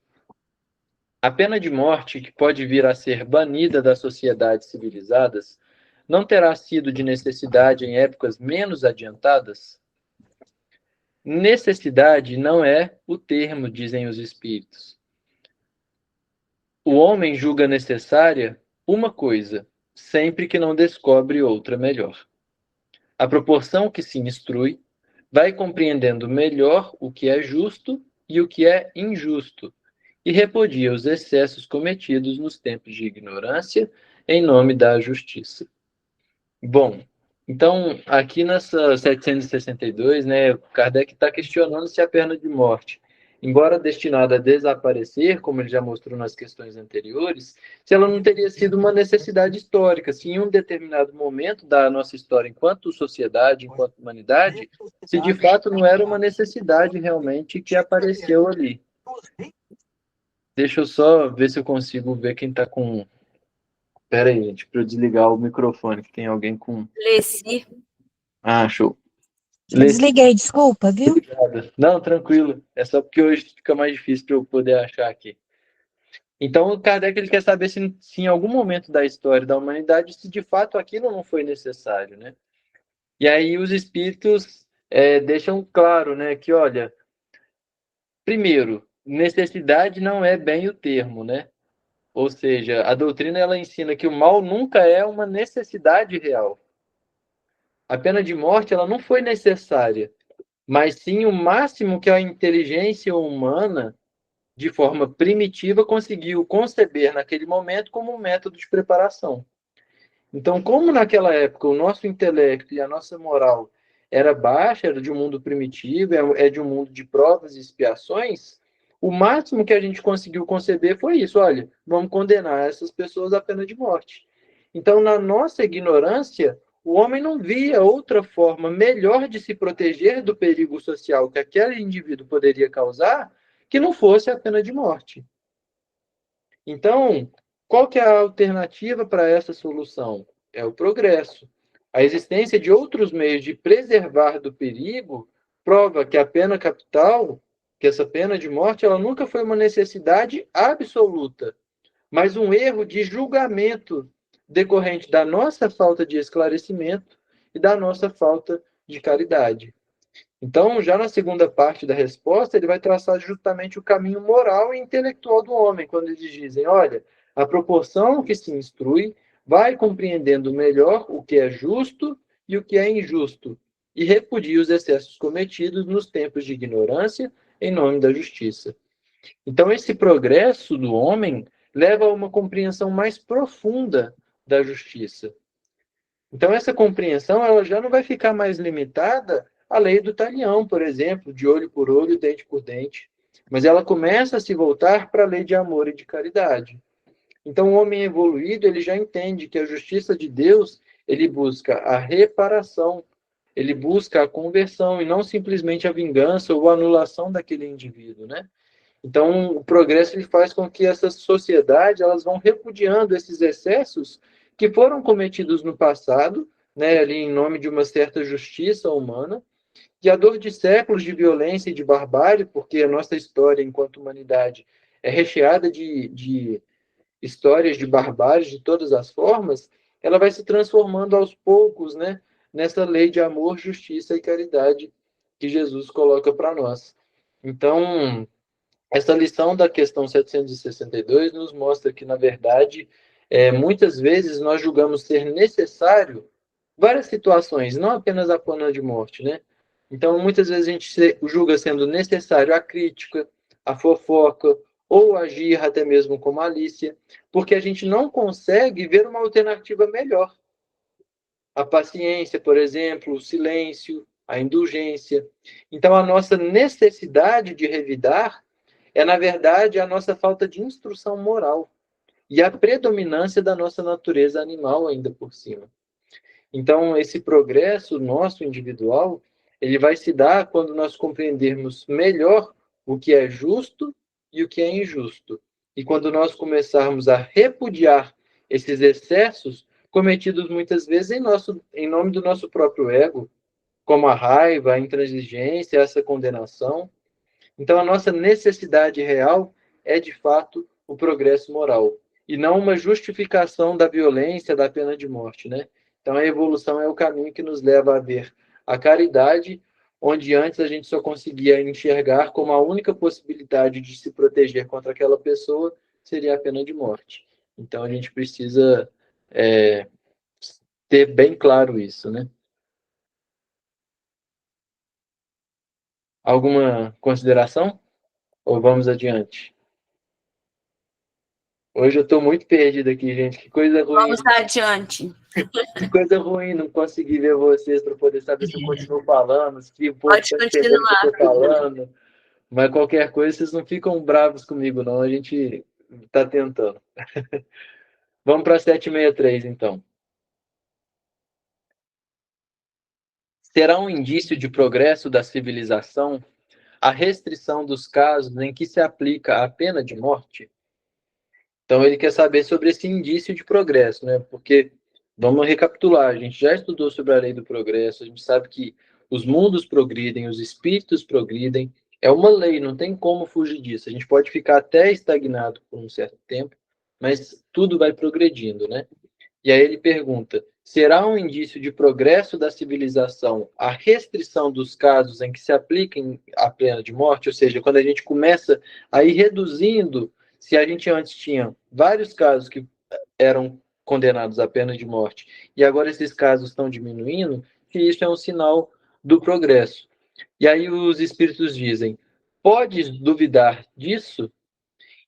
A pena de morte, que pode vir a ser banida das sociedades civilizadas, não terá sido de necessidade em épocas menos adiantadas? Necessidade não é o termo, dizem os espíritos. O homem julga necessária uma coisa, sempre que não descobre outra melhor. À proporção que se instrui, vai compreendendo melhor o que é justo e o que é injusto, e repudia os excessos cometidos nos tempos de ignorância em nome da justiça. Bom, então, aqui nessa 762, né, Kardec está questionando se a pena de morte, embora destinada a desaparecer, como ele já mostrou nas questões anteriores, se ela não teria sido uma necessidade histórica, se em um determinado momento da nossa história, enquanto sociedade, enquanto humanidade, se de fato não era uma necessidade realmente que apareceu ali. Deixa eu só ver se eu consigo ver quem está com... Espera aí, gente, para eu desligar o microfone, que tem alguém com... Leci. Ah, show. Desliguei, desculpa, viu? Não, tranquilo. É só porque hoje fica mais difícil para eu poder achar aqui. Então, o Kardec ele quer saber se em algum momento da história da humanidade, se de fato aquilo não foi necessário, né? E aí os espíritos deixam claro, né, que, olha, primeiro, necessidade não é bem o termo, né? Ou seja, a doutrina ela ensina que o mal nunca é uma necessidade real. A pena de morte ela não foi necessária, mas sim o máximo que a inteligência humana, de forma primitiva, conseguiu conceber naquele momento como um método de preparação. Então, como naquela época o nosso intelecto e a nossa moral era baixa, era de um mundo primitivo, é de um mundo de provas e expiações, o máximo que a gente conseguiu conceber foi isso: olha, vamos condenar essas pessoas à pena de morte. Então, na nossa ignorância, o homem não via outra forma melhor de se proteger do perigo social que aquele indivíduo poderia causar que não fosse a pena de morte. Então, qual que é a alternativa para essa solução? É o progresso. A existência de outros meios de preservar do perigo prova que a pena capital, que essa pena de morte, ela nunca foi uma necessidade absoluta, mas um erro de julgamento decorrente da nossa falta de esclarecimento e da nossa falta de caridade. Então, já na segunda parte da resposta, ele vai traçar justamente o caminho moral e intelectual do homem, quando eles dizem, olha, a proporção que se instrui vai compreendendo melhor o que é justo e o que é injusto, e repudia os excessos cometidos nos tempos de ignorância em nome da justiça. Então, esse progresso do homem leva a uma compreensão mais profunda da justiça. Então, essa compreensão ela já não vai ficar mais limitada à lei do talião, por exemplo, de olho por olho, dente por dente, mas ela começa a se voltar para a lei de amor e de caridade. Então, o homem evoluído ele já entende que a justiça de Deus ele busca a reparação, ele busca a conversão e não simplesmente a vingança ou a anulação daquele indivíduo, né? Então, o progresso ele faz com que essas sociedades elas vão repudiando esses excessos que foram cometidos no passado, né, ali em nome de uma certa justiça humana, e a dor de séculos de violência e de barbárie, porque a nossa história enquanto humanidade é recheada de histórias de barbárie de todas as formas, ela vai se transformando aos poucos, né, nessa lei de amor, justiça e caridade que Jesus coloca para nós. Então, essa lição da questão 762 nos mostra que, na verdade, muitas vezes nós julgamos ser necessário várias situações, não apenas a pena de morte, né? Então, muitas vezes a gente julga sendo necessário a crítica, a fofoca, ou agir até mesmo com malícia, porque a gente não consegue ver uma alternativa melhor. A paciência, por exemplo, o silêncio, a indulgência. Então, a nossa necessidade de revidar é, na verdade, a nossa falta de instrução moral e a predominância da nossa natureza animal ainda por cima. Então, esse progresso nosso individual, ele vai se dar quando nós compreendermos melhor o que é justo e o que é injusto. E quando nós começarmos a repudiar esses excessos cometidos muitas vezes em nome do nosso próprio ego, como a raiva, a intransigência, essa condenação. Então, a nossa necessidade real é, de fato, o progresso moral, e não uma justificação da violência, da pena de morte, né? Então, a evolução é o caminho que nos leva a ver a caridade, onde antes a gente só conseguia enxergar como a única possibilidade de se proteger contra aquela pessoa seria a pena de morte. Então, a gente precisa ter bem claro isso, né? Alguma consideração? Ou vamos adiante? Hoje eu estou muito perdido aqui, gente. Que coisa ruim. Vamos adiante. Que coisa ruim não conseguir ver vocês para poder saber se eu continuo falando, se o povo está entendendo o que eu estou falando. Mas qualquer coisa, vocês não ficam bravos comigo, não. A gente está tentando. Vamos para 763, então. Será um indício de progresso da civilização a restrição dos casos em que se aplica a pena de morte? Então, ele quer saber sobre esse indício de progresso, né? Porque, vamos recapitular, a gente já estudou sobre a lei do progresso, a gente sabe que os mundos progridem, os espíritos progridem, é uma lei, não tem como fugir disso. A gente pode ficar até estagnado por um certo tempo, mas tudo vai progredindo, né? E aí ele pergunta, será um indício de progresso da civilização a restrição dos casos em que se aplica a pena de morte? Ou seja, quando a gente começa a ir reduzindo. Se a gente antes tinha vários casos que eram condenados à pena de morte e agora esses casos estão diminuindo, que isso é um sinal do progresso. E aí os espíritos dizem, podes duvidar disso?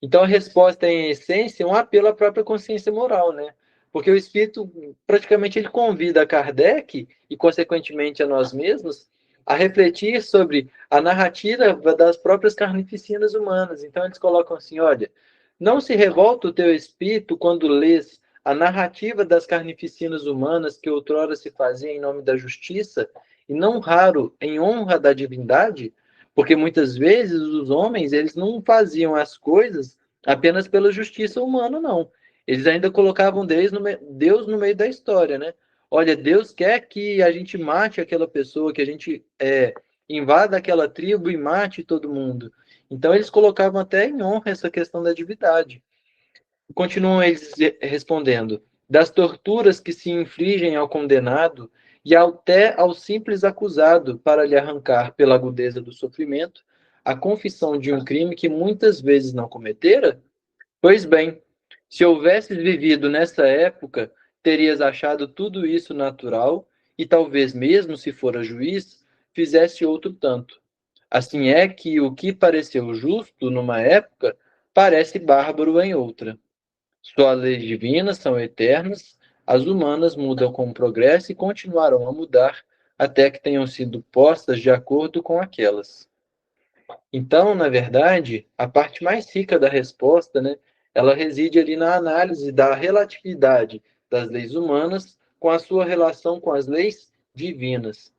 Então a resposta é, em essência, um apelo à própria consciência moral, né? Porque o espírito, praticamente, ele convida a Kardec e, consequentemente, a nós mesmos, a refletir sobre a narrativa das próprias carnificinas humanas. Então, eles colocam assim, olha, não se revolta o teu espírito quando lês a narrativa das carnificinas humanas que outrora se fazia em nome da justiça, e não raro em honra da divindade, porque muitas vezes os homens, eles não faziam as coisas apenas pela justiça humana, não. Eles ainda colocavam Deus no meio da história, né? Olha, Deus quer que a gente mate aquela pessoa, que a gente invada aquela tribo e mate todo mundo. Então, eles colocavam até em honra essa questão da divindade. Continuam eles respondendo, das torturas que se infligem ao condenado e até ao simples acusado para lhe arrancar, pela agudeza do sofrimento, a confissão de um crime que muitas vezes não cometera? Pois bem, se houvesses vivido nessa época, terias achado tudo isso natural e talvez mesmo, se fora juiz, fizesse outro tanto. Assim é que o que pareceu justo numa época parece bárbaro em outra. Suas leis divinas são eternas, as humanas mudam com o progresso e continuarão a mudar até que tenham sido postas de acordo com aquelas. Então, na verdade, a parte mais rica da resposta, né, ela reside ali na análise da relatividade das leis humanas com a sua relação com as leis divinas.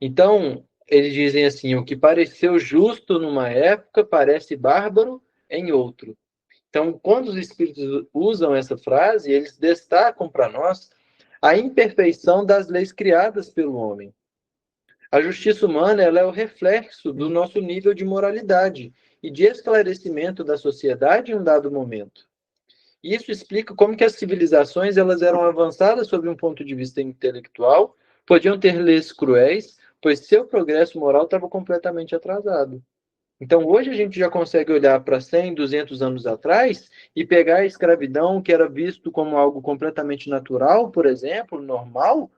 Então, eles dizem assim, o que pareceu justo numa época parece bárbaro em outro. Então, quando os espíritos usam essa frase, eles destacam para nós a imperfeição das leis criadas pelo homem. A justiça humana, ela é o reflexo do nosso nível de moralidade e de esclarecimento da sociedade em um dado momento. Isso explica como que as civilizações elas eram avançadas sob um ponto de vista intelectual, podiam ter leis cruéis, pois seu progresso moral estava completamente atrasado. Então, hoje a gente já consegue olhar para 100, 200 anos atrás e pegar a escravidão, que era visto como algo completamente natural, por exemplo, normal,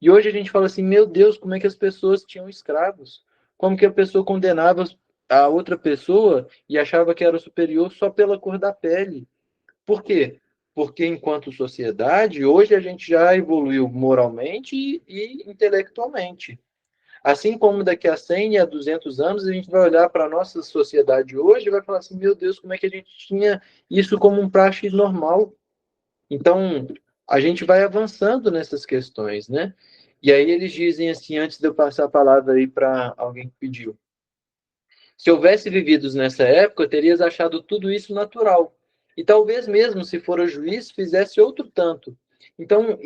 e hoje a gente fala assim, meu Deus, como é que as pessoas tinham escravos? Como que a pessoa condenava a outra pessoa e achava que era superior só pela cor da pele. Por quê? Porque, enquanto sociedade, hoje a gente já evoluiu moralmente e intelectualmente. Assim como daqui a 100 e a 200 anos, a gente vai olhar para a nossa sociedade hoje e vai falar assim, meu Deus, como é que a gente tinha isso como um praxe normal? Então, a gente vai avançando nessas questões, né? E aí eles dizem assim, antes de eu passar a palavra aí para alguém que pediu. Se houvesse vividos nessa época, terias achado tudo isso natural. E talvez mesmo, se fora juiz, fizesse outro tanto. Então,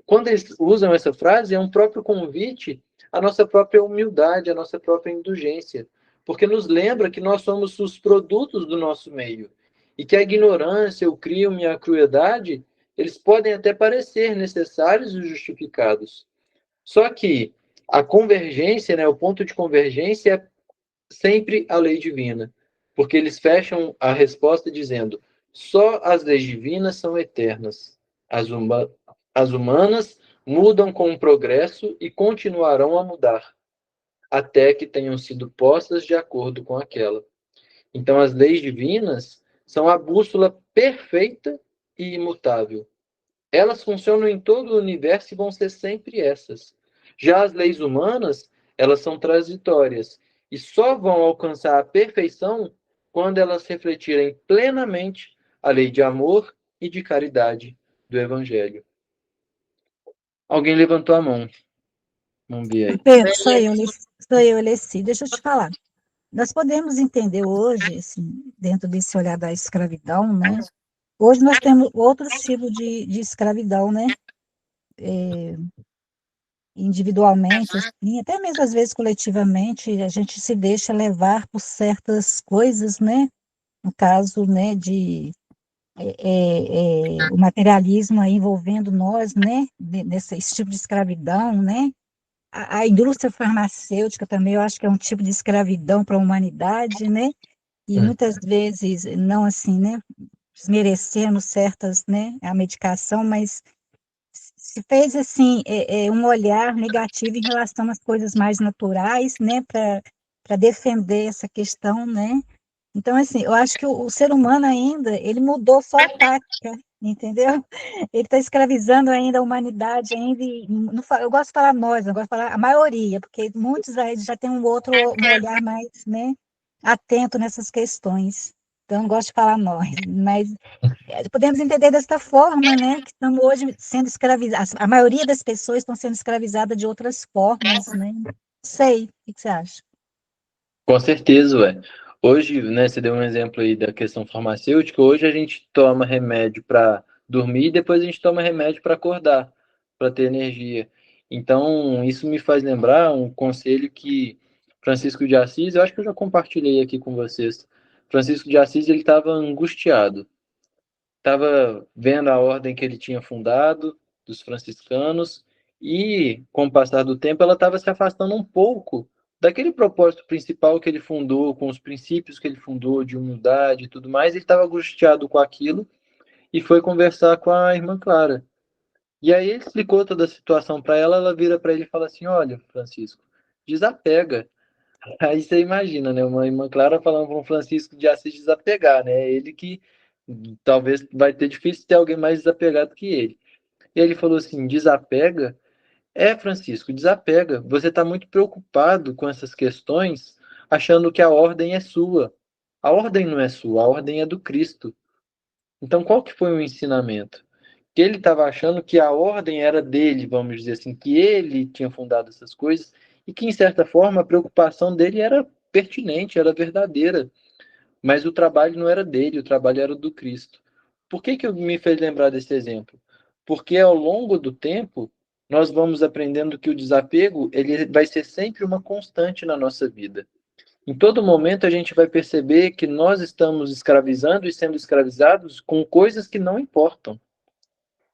quando eles usam essa frase, é um próprio convite à nossa própria humildade, à nossa própria indulgência. Porque nos lembra que nós somos os produtos do nosso meio. E que a ignorância, o crime e a crueldade, eles podem até parecer necessários e justificados. Só que a convergência, né, o ponto de convergência é sempre a lei divina, porque eles fecham a resposta dizendo: só as leis divinas são eternas. As humanas mudam com o progresso e continuarão a mudar, até que tenham sido postas de acordo com aquela. Então, as leis divinas são a bússola perfeita e imutável. Elas funcionam em todo o universo e vão ser sempre essas. Já as leis humanas, elas são transitórias e só vão alcançar a perfeição quando elas refletirem plenamente a lei de amor e de caridade do Evangelho. Alguém levantou a mão. Vamos ver aí. Pedro, sou eu, Alessi. Deixa eu te falar. Nós podemos entender hoje, assim, dentro desse olhar da escravidão, né? Hoje nós temos outros tipos de escravidão, né? Individualmente, assim, até mesmo às vezes coletivamente, a gente se deixa levar por certas coisas, né? No caso, né, de o materialismo aí envolvendo nós, né? Esse tipo de escravidão, né? A indústria farmacêutica também, eu acho que é um tipo de escravidão para a humanidade, né? E muitas vezes, não assim, né? Desmerecendo certas, né? A medicação, mas se fez assim um olhar negativo em relação às coisas mais naturais, né, para defender essa questão, né? Então, assim, eu acho que o ser humano ainda, ele mudou só a tática, entendeu? Ele está escravizando ainda a humanidade, ainda, eu gosto de falar nós, eu gosto de falar a maioria, porque muitos aí já têm um olhar mais, né, atento nessas questões. Então, eu gosto de falar nós, mas podemos entender desta forma, né, que estamos hoje sendo escravizados, a maioria das pessoas estão sendo escravizadas de outras formas, né? Sei, o que você acha? Com certeza, ué. Hoje, né, você deu um exemplo aí da questão farmacêutica. Hoje a gente toma remédio para dormir e depois a gente toma remédio para acordar, para ter energia. Então, isso me faz lembrar um conselho que Francisco de Assis, eu acho que eu já compartilhei aqui com vocês. Francisco de Assis, ele estava angustiado. Estava vendo a ordem que ele tinha fundado, dos franciscanos, e, com o passar do tempo, ela estava se afastando um pouco daquele propósito principal que ele fundou, com os princípios que ele fundou, de humildade e tudo mais. Ele estava angustiado com aquilo e foi conversar com a irmã Clara. E aí ele explicou toda a situação para ela, ela vira para ele e fala assim: olha, Francisco, desapega. Aí você imagina, né? Uma irmã Clara falando para um Francisco de Assis desapegar, né? Ele que talvez vai ter difícil ter alguém mais desapegado que ele. E ele falou assim: desapega? É, Francisco, desapega. Você está muito preocupado com essas questões, achando que a ordem é sua. A ordem não é sua, a ordem é do Cristo. Então, qual que foi o ensinamento? Que ele estava achando que a ordem era dele, vamos dizer assim, que ele tinha fundado essas coisas, e que, em certa forma, a preocupação dele era pertinente, era verdadeira. Mas o trabalho não era dele, o trabalho era do Cristo. Por que eu me fez lembrar desse exemplo? Porque ao longo do tempo, nós vamos aprendendo que o desapego ele vai ser sempre uma constante na nossa vida. Em todo momento a gente vai perceber que nós estamos escravizando e sendo escravizados com coisas que não importam.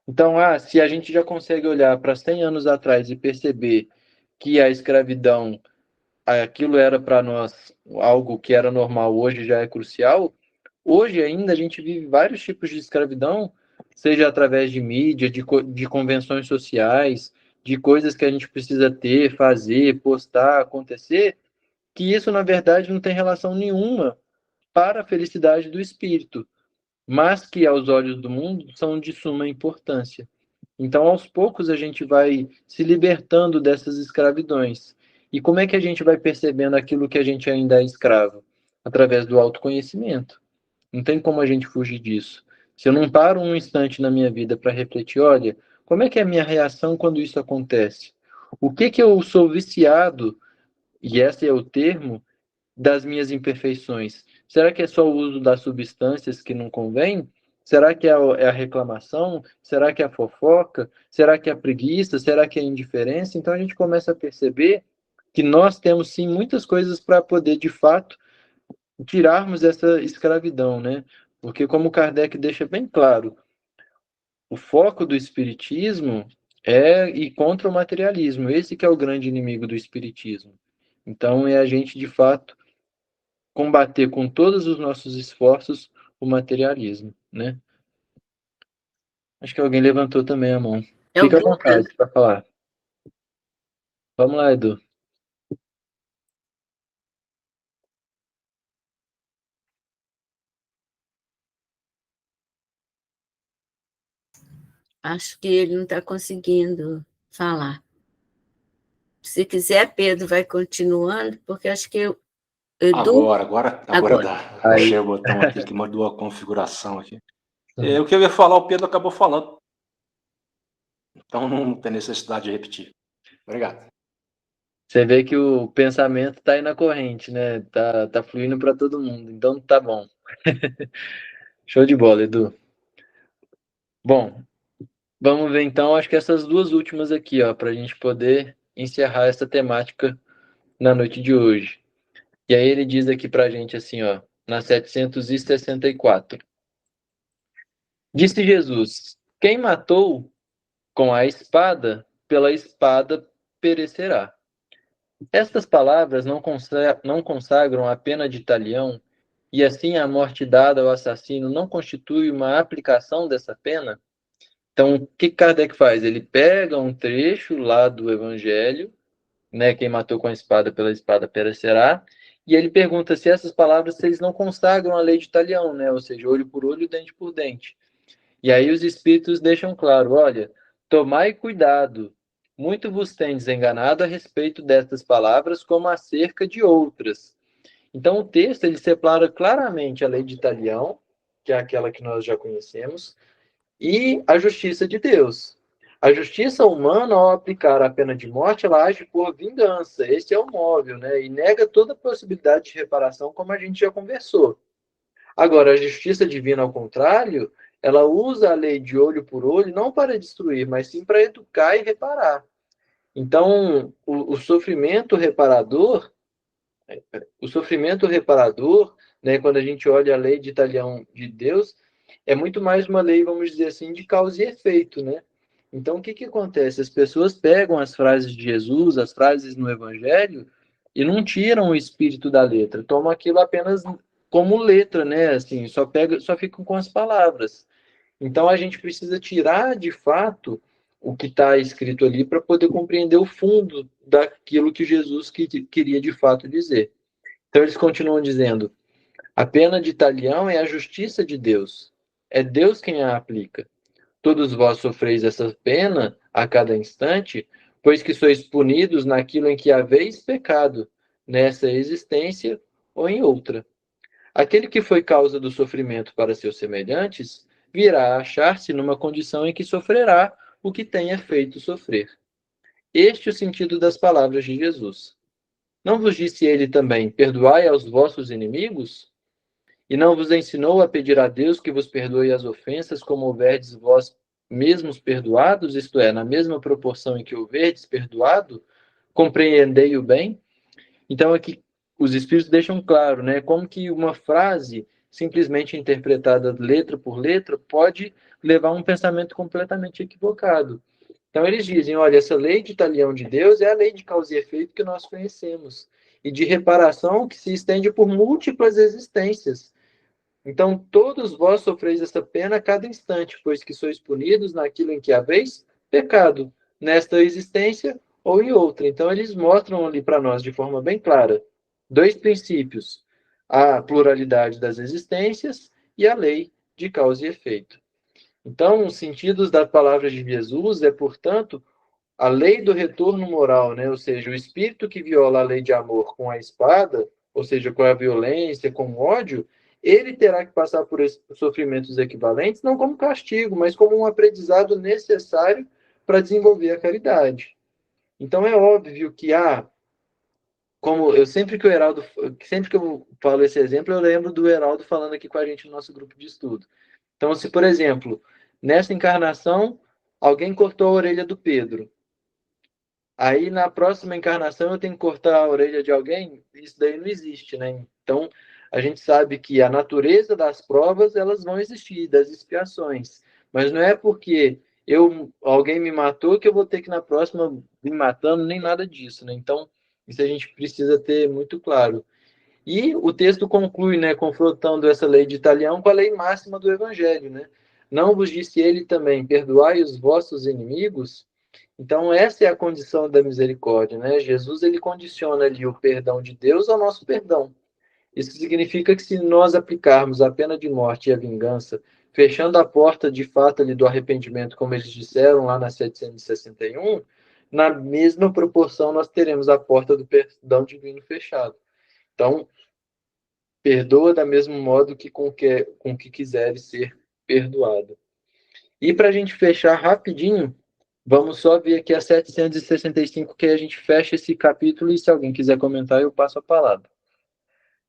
Então, se a gente já consegue olhar para 100 anos atrás e perceber que a escravidão, aquilo era para nós algo que era normal, hoje já é crucial. Hoje ainda a gente vive vários tipos de escravidão, seja através de mídia, de convenções sociais, de coisas que a gente precisa ter, fazer, postar, acontecer, que isso, na verdade, não tem relação nenhuma para a felicidade do espírito, mas que, aos olhos do mundo, são de suma importância. Então, aos poucos, a gente vai se libertando dessas escravidões. E como é que a gente vai percebendo aquilo que a gente ainda é escravo? Através do autoconhecimento. Não tem como a gente fugir disso. Se eu não paro um instante na minha vida para refletir, olha, como é que é a minha reação quando isso acontece? O que eu sou viciado, e esse é o termo, das minhas imperfeições? Será que é só o uso das substâncias que não convém? Será que é a reclamação? Será que é a fofoca? Será que é a preguiça? Será que é a indiferença? Então a gente começa a perceber que nós temos sim muitas coisas para poder, de fato, tirarmos essa escravidão, né? Porque como Kardec deixa bem claro, o foco do espiritismo é ir contra o materialismo. Esse que é o grande inimigo do espiritismo. Então é a gente, de fato, combater com todos os nossos esforços o materialismo, né? Acho que alguém levantou também a mão. É o Fica à Duca. vontade para falar. Vamos lá, Edu. Acho que ele não está conseguindo falar. Se quiser, Pedro vai continuando, porque acho que o Edu... Agora dá. Aí. Achei o botão aqui que mudou a configuração aqui. O que eu ia falar, o Pedro acabou falando. Então não tem necessidade de repetir. Obrigado. Você vê que o pensamento está aí na corrente, né? Tá fluindo para todo mundo. Então tá bom. Show de bola, Edu. Bom, vamos ver então, acho que essas duas últimas aqui, ó, para a gente poder encerrar essa temática na noite de hoje. E aí ele diz aqui para a gente assim, ó, na 764. Disse Jesus: quem matou com a espada, pela espada perecerá. Estas palavras não consagram a pena de talião, e assim a morte dada ao assassino não constitui uma aplicação dessa pena? Então, o que Kardec faz? Ele pega um trecho lá do Evangelho, né, quem matou com a espada, pela espada perecerá, e ele pergunta se essas palavras se eles não consagram a lei de talião, né, ou seja, olho por olho, dente por dente. E aí os espíritos deixam claro, olha, tomai cuidado, muito vos tendes enganado a respeito destas palavras como acerca de outras. Então o texto ele separa claramente a lei de talião, que é aquela que nós já conhecemos, e a justiça de Deus. A justiça humana, ao aplicar a pena de morte, ela age por vingança. Esse é o móvel, né? E nega toda possibilidade de reparação, como a gente já conversou. Agora, a justiça divina, ao contrário, ela usa a lei de olho por olho não para destruir, mas sim para educar e reparar. Então, o sofrimento reparador, né, quando a gente olha a lei de talião de Deus, é muito mais uma lei, vamos dizer assim, de causa e efeito, né? Então, o que acontece? As pessoas pegam as frases de Jesus, as frases no Evangelho, e não tiram o espírito da letra, tomam aquilo apenas como letra, né? Assim, só ficam com as palavras. Então, a gente precisa tirar, de fato, o que está escrito ali para poder compreender o fundo daquilo que Jesus queria, de fato, dizer. Então, eles continuam dizendo, a pena de talião é a justiça de Deus. É Deus quem a aplica. Todos vós sofreis essa pena a cada instante, pois que sois punidos naquilo em que haveis pecado, nessa existência ou em outra. Aquele que foi causa do sofrimento para seus semelhantes, virá a achar-se numa condição em que sofrerá o que tenha feito sofrer. Este é o sentido das palavras de Jesus. Não vos disse ele também, perdoai aos vossos inimigos? E não vos ensinou a pedir a Deus que vos perdoe as ofensas, como houverdes vós mesmos perdoados, isto é, na mesma proporção em que houverdes perdoado? Compreendei o bem? Então, aqui os espíritos deixam claro, né, como que uma frase simplesmente interpretada letra por letra pode levar a um pensamento completamente equivocado. Então, eles dizem, olha, essa lei de talião de Deus é a lei de causa e efeito que nós conhecemos, e de reparação que se estende por múltiplas existências. Então, todos vós sofreis esta pena a cada instante, pois que sois punidos naquilo em que haveis pecado, nesta existência ou em outra. Então, eles mostram ali para nós de forma bem clara dois princípios: a pluralidade das existências e a lei de causa e efeito. Então, os sentidos das palavras de Jesus é, portanto, a lei do retorno moral, né? Ou seja, o espírito que viola a lei de amor com a espada, ou seja, com a violência, com o ódio, ele terá que passar por sofrimentos equivalentes, não como castigo, mas como um aprendizado necessário para desenvolver a caridade. Então é óbvio que como eu sempre que eu falo esse exemplo, eu lembro do Heraldo falando aqui com a gente no nosso grupo de estudo. Então, se, por exemplo, nessa encarnação, alguém cortou a orelha do Pedro, aí na próxima encarnação eu tenho que cortar a orelha de alguém, isso daí não existe, né? Então, a gente sabe que a natureza das provas, elas vão existir, das expiações, mas não é porque alguém me matou que eu vou ter que na próxima me matando, nem nada disso, né? Então, isso a gente precisa ter muito claro. E o texto conclui, né, confrontando essa lei de Italião com a lei máxima do Evangelho, né? Não vos disse ele também, perdoai os vossos inimigos? Então, essa é a condição da misericórdia, né? Jesus, ele condiciona ali o perdão de Deus ao nosso perdão. Isso significa que se nós aplicarmos a pena de morte e a vingança, fechando a porta de fato ali do arrependimento, como eles disseram lá na 761, na mesma proporção nós teremos a porta do perdão divino fechado. Então, perdoa da mesmo modo que com que quiseres ser perdoado. E para a gente fechar rapidinho, vamos só ver aqui a 765, que a gente fecha esse capítulo, e se alguém quiser comentar, eu passo a palavra.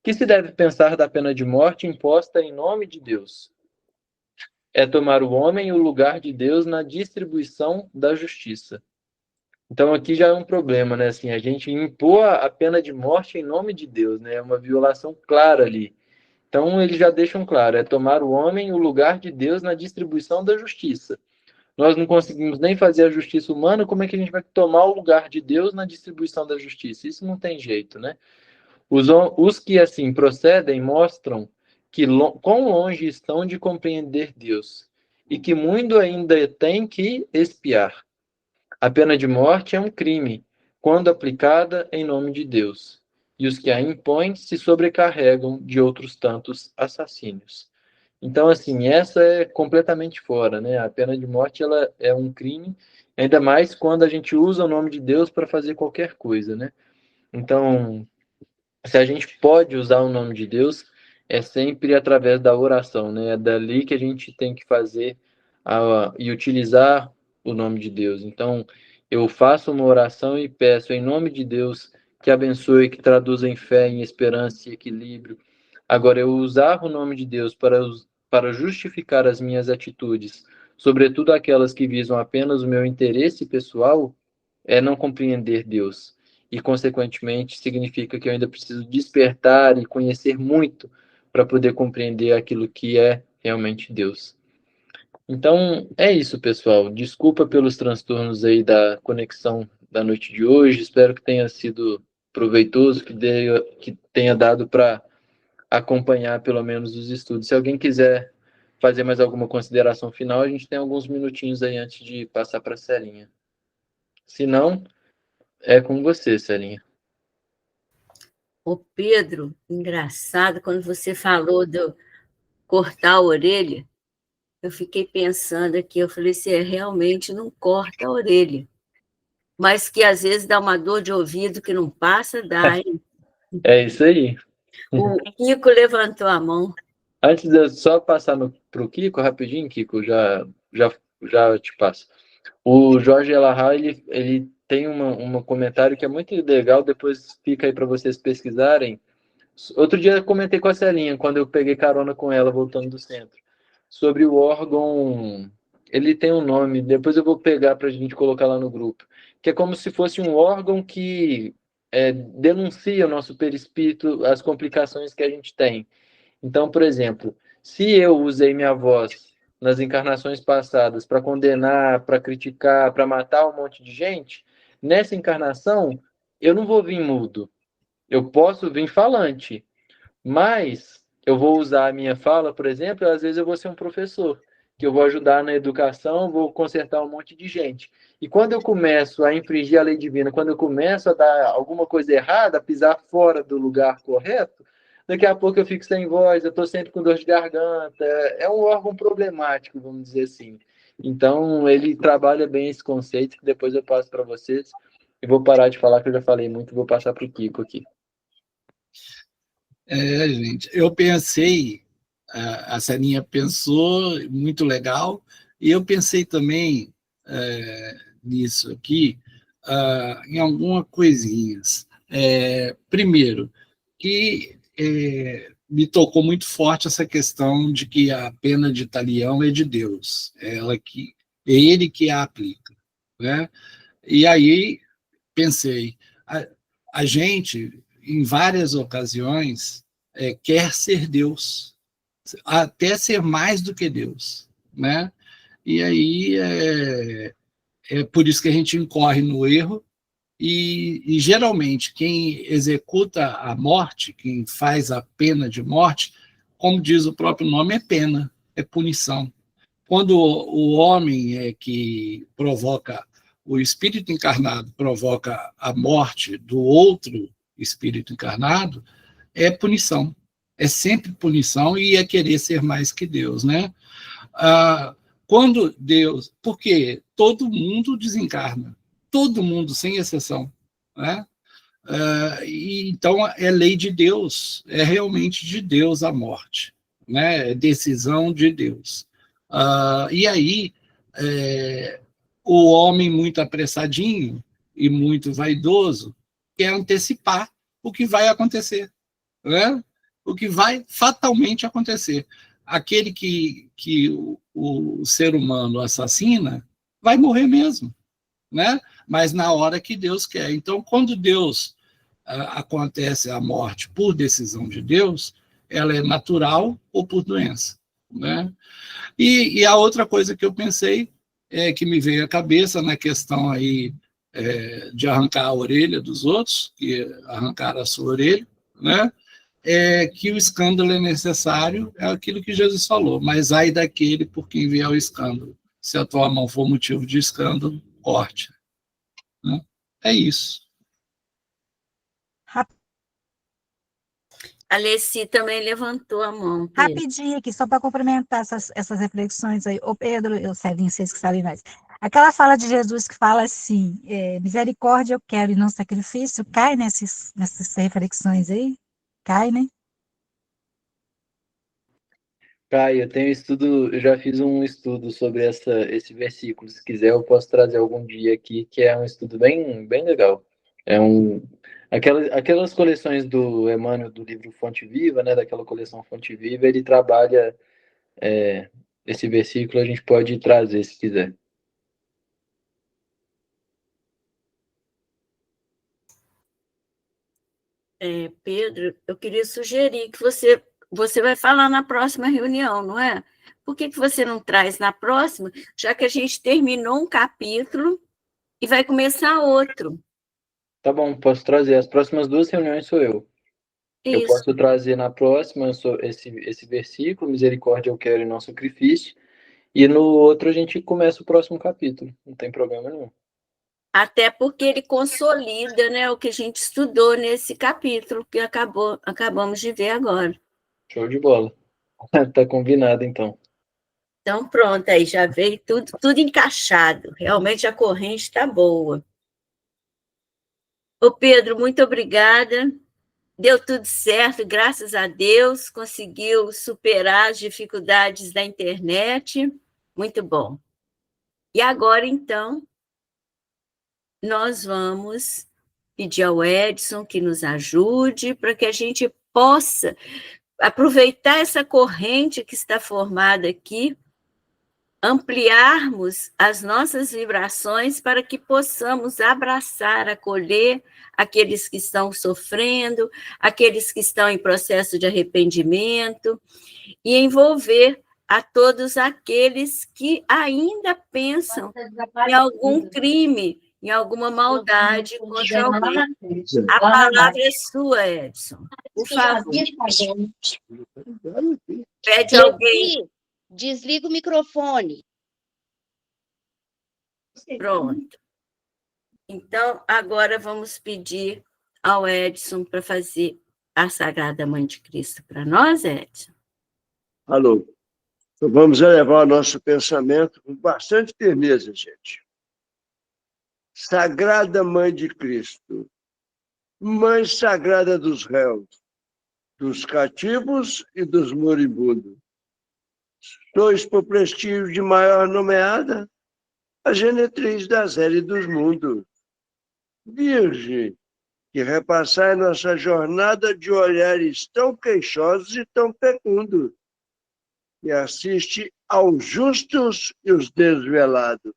Que se deve pensar da pena de morte imposta em nome de Deus? É tomar o homem o lugar de Deus na distribuição da justiça. Então aqui já é um problema, né? Assim, a gente impor a pena de morte em nome de Deus, né? É uma violação clara ali. Então eles já deixam claro, é tomar o homem o lugar de Deus na distribuição da justiça. Nós não conseguimos nem fazer a justiça humana, como é que a gente vai tomar o lugar de Deus na distribuição da justiça? Isso não tem jeito, né? Os que assim procedem mostram que quão longe estão de compreender Deus e que muito ainda tem que expiar. A pena de morte é um crime, quando aplicada em nome de Deus, e os que a impõem se sobrecarregam de outros tantos assassínios. Então, assim, essa é completamente fora, né? A pena de morte, ela é um crime, ainda mais quando a gente usa o nome de Deus para fazer qualquer coisa, né? Então, se a gente pode usar o nome de Deus, é sempre através da oração, né? É dali que a gente tem que fazer e utilizar o nome de Deus. Então, eu faço uma oração e peço em nome de Deus que abençoe, que traduza em fé, em esperança e equilíbrio. Agora, eu usar o nome de Deus para justificar as minhas atitudes, sobretudo aquelas que visam apenas o meu interesse pessoal, é não compreender Deus. E, consequentemente, significa que eu ainda preciso despertar e conhecer muito para poder compreender aquilo que é realmente Deus. Então, é isso, pessoal. Desculpa pelos transtornos aí da conexão da noite de hoje. Espero que tenha sido proveitoso, que tenha dado para acompanhar pelo menos os estudos. Se alguém quiser fazer mais alguma consideração final, a gente tem alguns minutinhos aí antes de passar para a Celinha. Se não, é com você, Celinha. Ô Pedro, engraçado, quando você falou de cortar a orelha, eu fiquei pensando aqui, eu falei, você realmente não corta a orelha, mas que às vezes dá uma dor de ouvido que não passa, dá, hein? É isso aí. O Kiko levantou a mão. Antes de eu só passar para o Kiko, rapidinho, Kiko, já te passo. O Jorge Elahá, ele tem um comentário que é muito legal, depois fica aí para vocês pesquisarem. Outro dia eu comentei com a Celinha, quando eu peguei carona com ela, voltando do centro, sobre o órgão, ele tem um nome, depois eu vou pegar para a gente colocar lá no grupo, que é como se fosse um órgão que denuncia o nosso perispírito, as complicações que a gente tem. Então, por exemplo, se eu usei minha voz nas encarnações passadas para condenar, para criticar, para matar um monte de gente, nessa encarnação eu não vou vir mudo. Eu posso vir falante, mas eu vou usar a minha fala, por exemplo, às vezes eu vou ser um professor. que eu vou ajudar na educação, vou consertar um monte de gente. E quando eu começo a infringir a lei divina, quando eu começo a dar alguma coisa errada, a pisar fora do lugar correto, daqui a pouco eu fico sem voz, eu estou sempre com dor de garganta, é um órgão problemático, vamos dizer assim. Então, ele trabalha bem esse conceito, que depois eu passo para vocês, e vou parar de falar, que eu já falei muito, vou passar para o Kiko aqui. Gente, eu pensei, a Celinha pensou, muito legal, e eu pensei também nisso aqui, em algumas coisinhas. Primeiro, que me tocou muito forte essa questão de que a pena de talião é de Deus, é ele que a aplica, né? E aí pensei, a gente, em várias ocasiões, quer ser Deus, até ser mais do que Deus, né? E aí é por isso que a gente incorre no erro, e geralmente quem executa a morte, quem faz a pena de morte, como diz o próprio nome, é pena, é punição. Quando o homem é que provoca, o espírito encarnado provoca a morte do outro espírito encarnado, é punição. É sempre punição e é querer ser mais que Deus, né? Quando Deus... Porque todo mundo desencarna. Todo mundo, sem exceção, né? Então, é lei de Deus, é realmente de Deus a morte, né? É decisão de Deus. E aí, o homem muito apressadinho e muito vaidoso quer antecipar o que vai acontecer, né? O que vai fatalmente acontecer. Aquele que o ser humano assassina vai morrer mesmo, né? Mas na hora que Deus quer. Então, quando Deus acontece a morte por decisão de Deus, ela é natural ou por doença, né? E a outra coisa que eu pensei, que me veio à cabeça na questão aí de arrancar a orelha dos outros, que arrancaram a sua orelha, né? Que o escândalo é necessário, é aquilo que Jesus falou, mas ai daquele por quem vier o escândalo. Se a tua mão for motivo de escândalo, corte. Né? É isso. A Alessi também levantou a mão. Pedro. Rapidinho aqui, só para complementar essas reflexões aí. Ô Pedro, eu sei, vocês que sabem mais. Aquela fala de Jesus que fala assim, misericórdia eu quero e não sacrifício, cai nessas reflexões aí? Cai, né? Cai, eu já fiz um estudo sobre esse versículo. Se quiser, eu posso trazer algum dia aqui, que é um estudo bem, bem legal. Aquelas coleções do Emmanuel, do livro Fonte Viva, né, daquela coleção Fonte Viva, ele trabalha esse versículo, a gente pode trazer, se quiser. Pedro, eu queria sugerir que você vai falar na próxima reunião, não é? Por que você não traz na próxima, já que a gente terminou um capítulo e vai começar outro? Tá bom, posso trazer. As próximas 2 reuniões sou eu. Isso. Eu posso trazer na próxima esse versículo, misericórdia eu quero e não sacrifício, e no outro a gente começa o próximo capítulo, não tem problema nenhum. Até porque ele consolida, né, o que a gente estudou nesse capítulo que acabamos de ver agora. Show de bola. Tá combinado, então. Então, pronto, aí já veio tudo encaixado. Realmente a corrente está boa. Ô, Pedro, muito obrigada. Deu tudo certo, graças a Deus. Conseguiu superar as dificuldades da internet. Muito bom. E agora, então, nós vamos pedir ao Edson que nos ajude para que a gente possa aproveitar essa corrente que está formada aqui, ampliarmos as nossas vibrações para que possamos abraçar, acolher aqueles que estão sofrendo, aqueles que estão em processo de arrependimento e envolver a todos aqueles que ainda pensam em algum crime, em alguma maldade contra alguém. A palavra é sua, Edson. Por favor. Pede alguém. Desliga o microfone. Pronto. Então, agora vamos pedir ao Edson para fazer a Sagrada Mãe de Cristo para nós, Edson. Alô. Então, vamos elevar o nosso pensamento com bastante firmeza, gente. Sagrada Mãe de Cristo, Mãe Sagrada dos réus, dos cativos e dos moribundos. Sois, por prestígio de maior nomeada, a genetriz das eras dos mundos. Virgem, que repassai nossa jornada de olhares tão queixosos e tão fecundos, e assiste aos justos e os desvelados,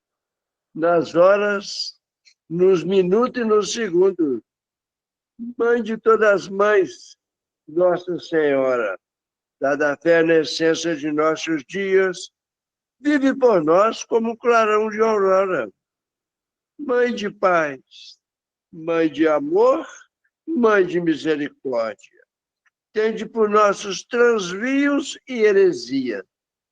nas horas, nos minutos e nos segundos. Mãe de todas as mães, Nossa Senhora, dada a fé na essência de nossos dias, vive por nós como um clarão de aurora. Mãe de paz, Mãe de amor, Mãe de misericórdia. Tende por nossos transvios e heresia.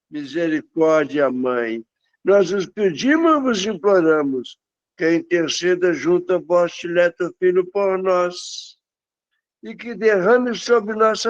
Misericórdia, Mãe. Nós os pedimos e vos imploramos que interceda junto a vosso dileto Filho por nós e que derrame sobre nossas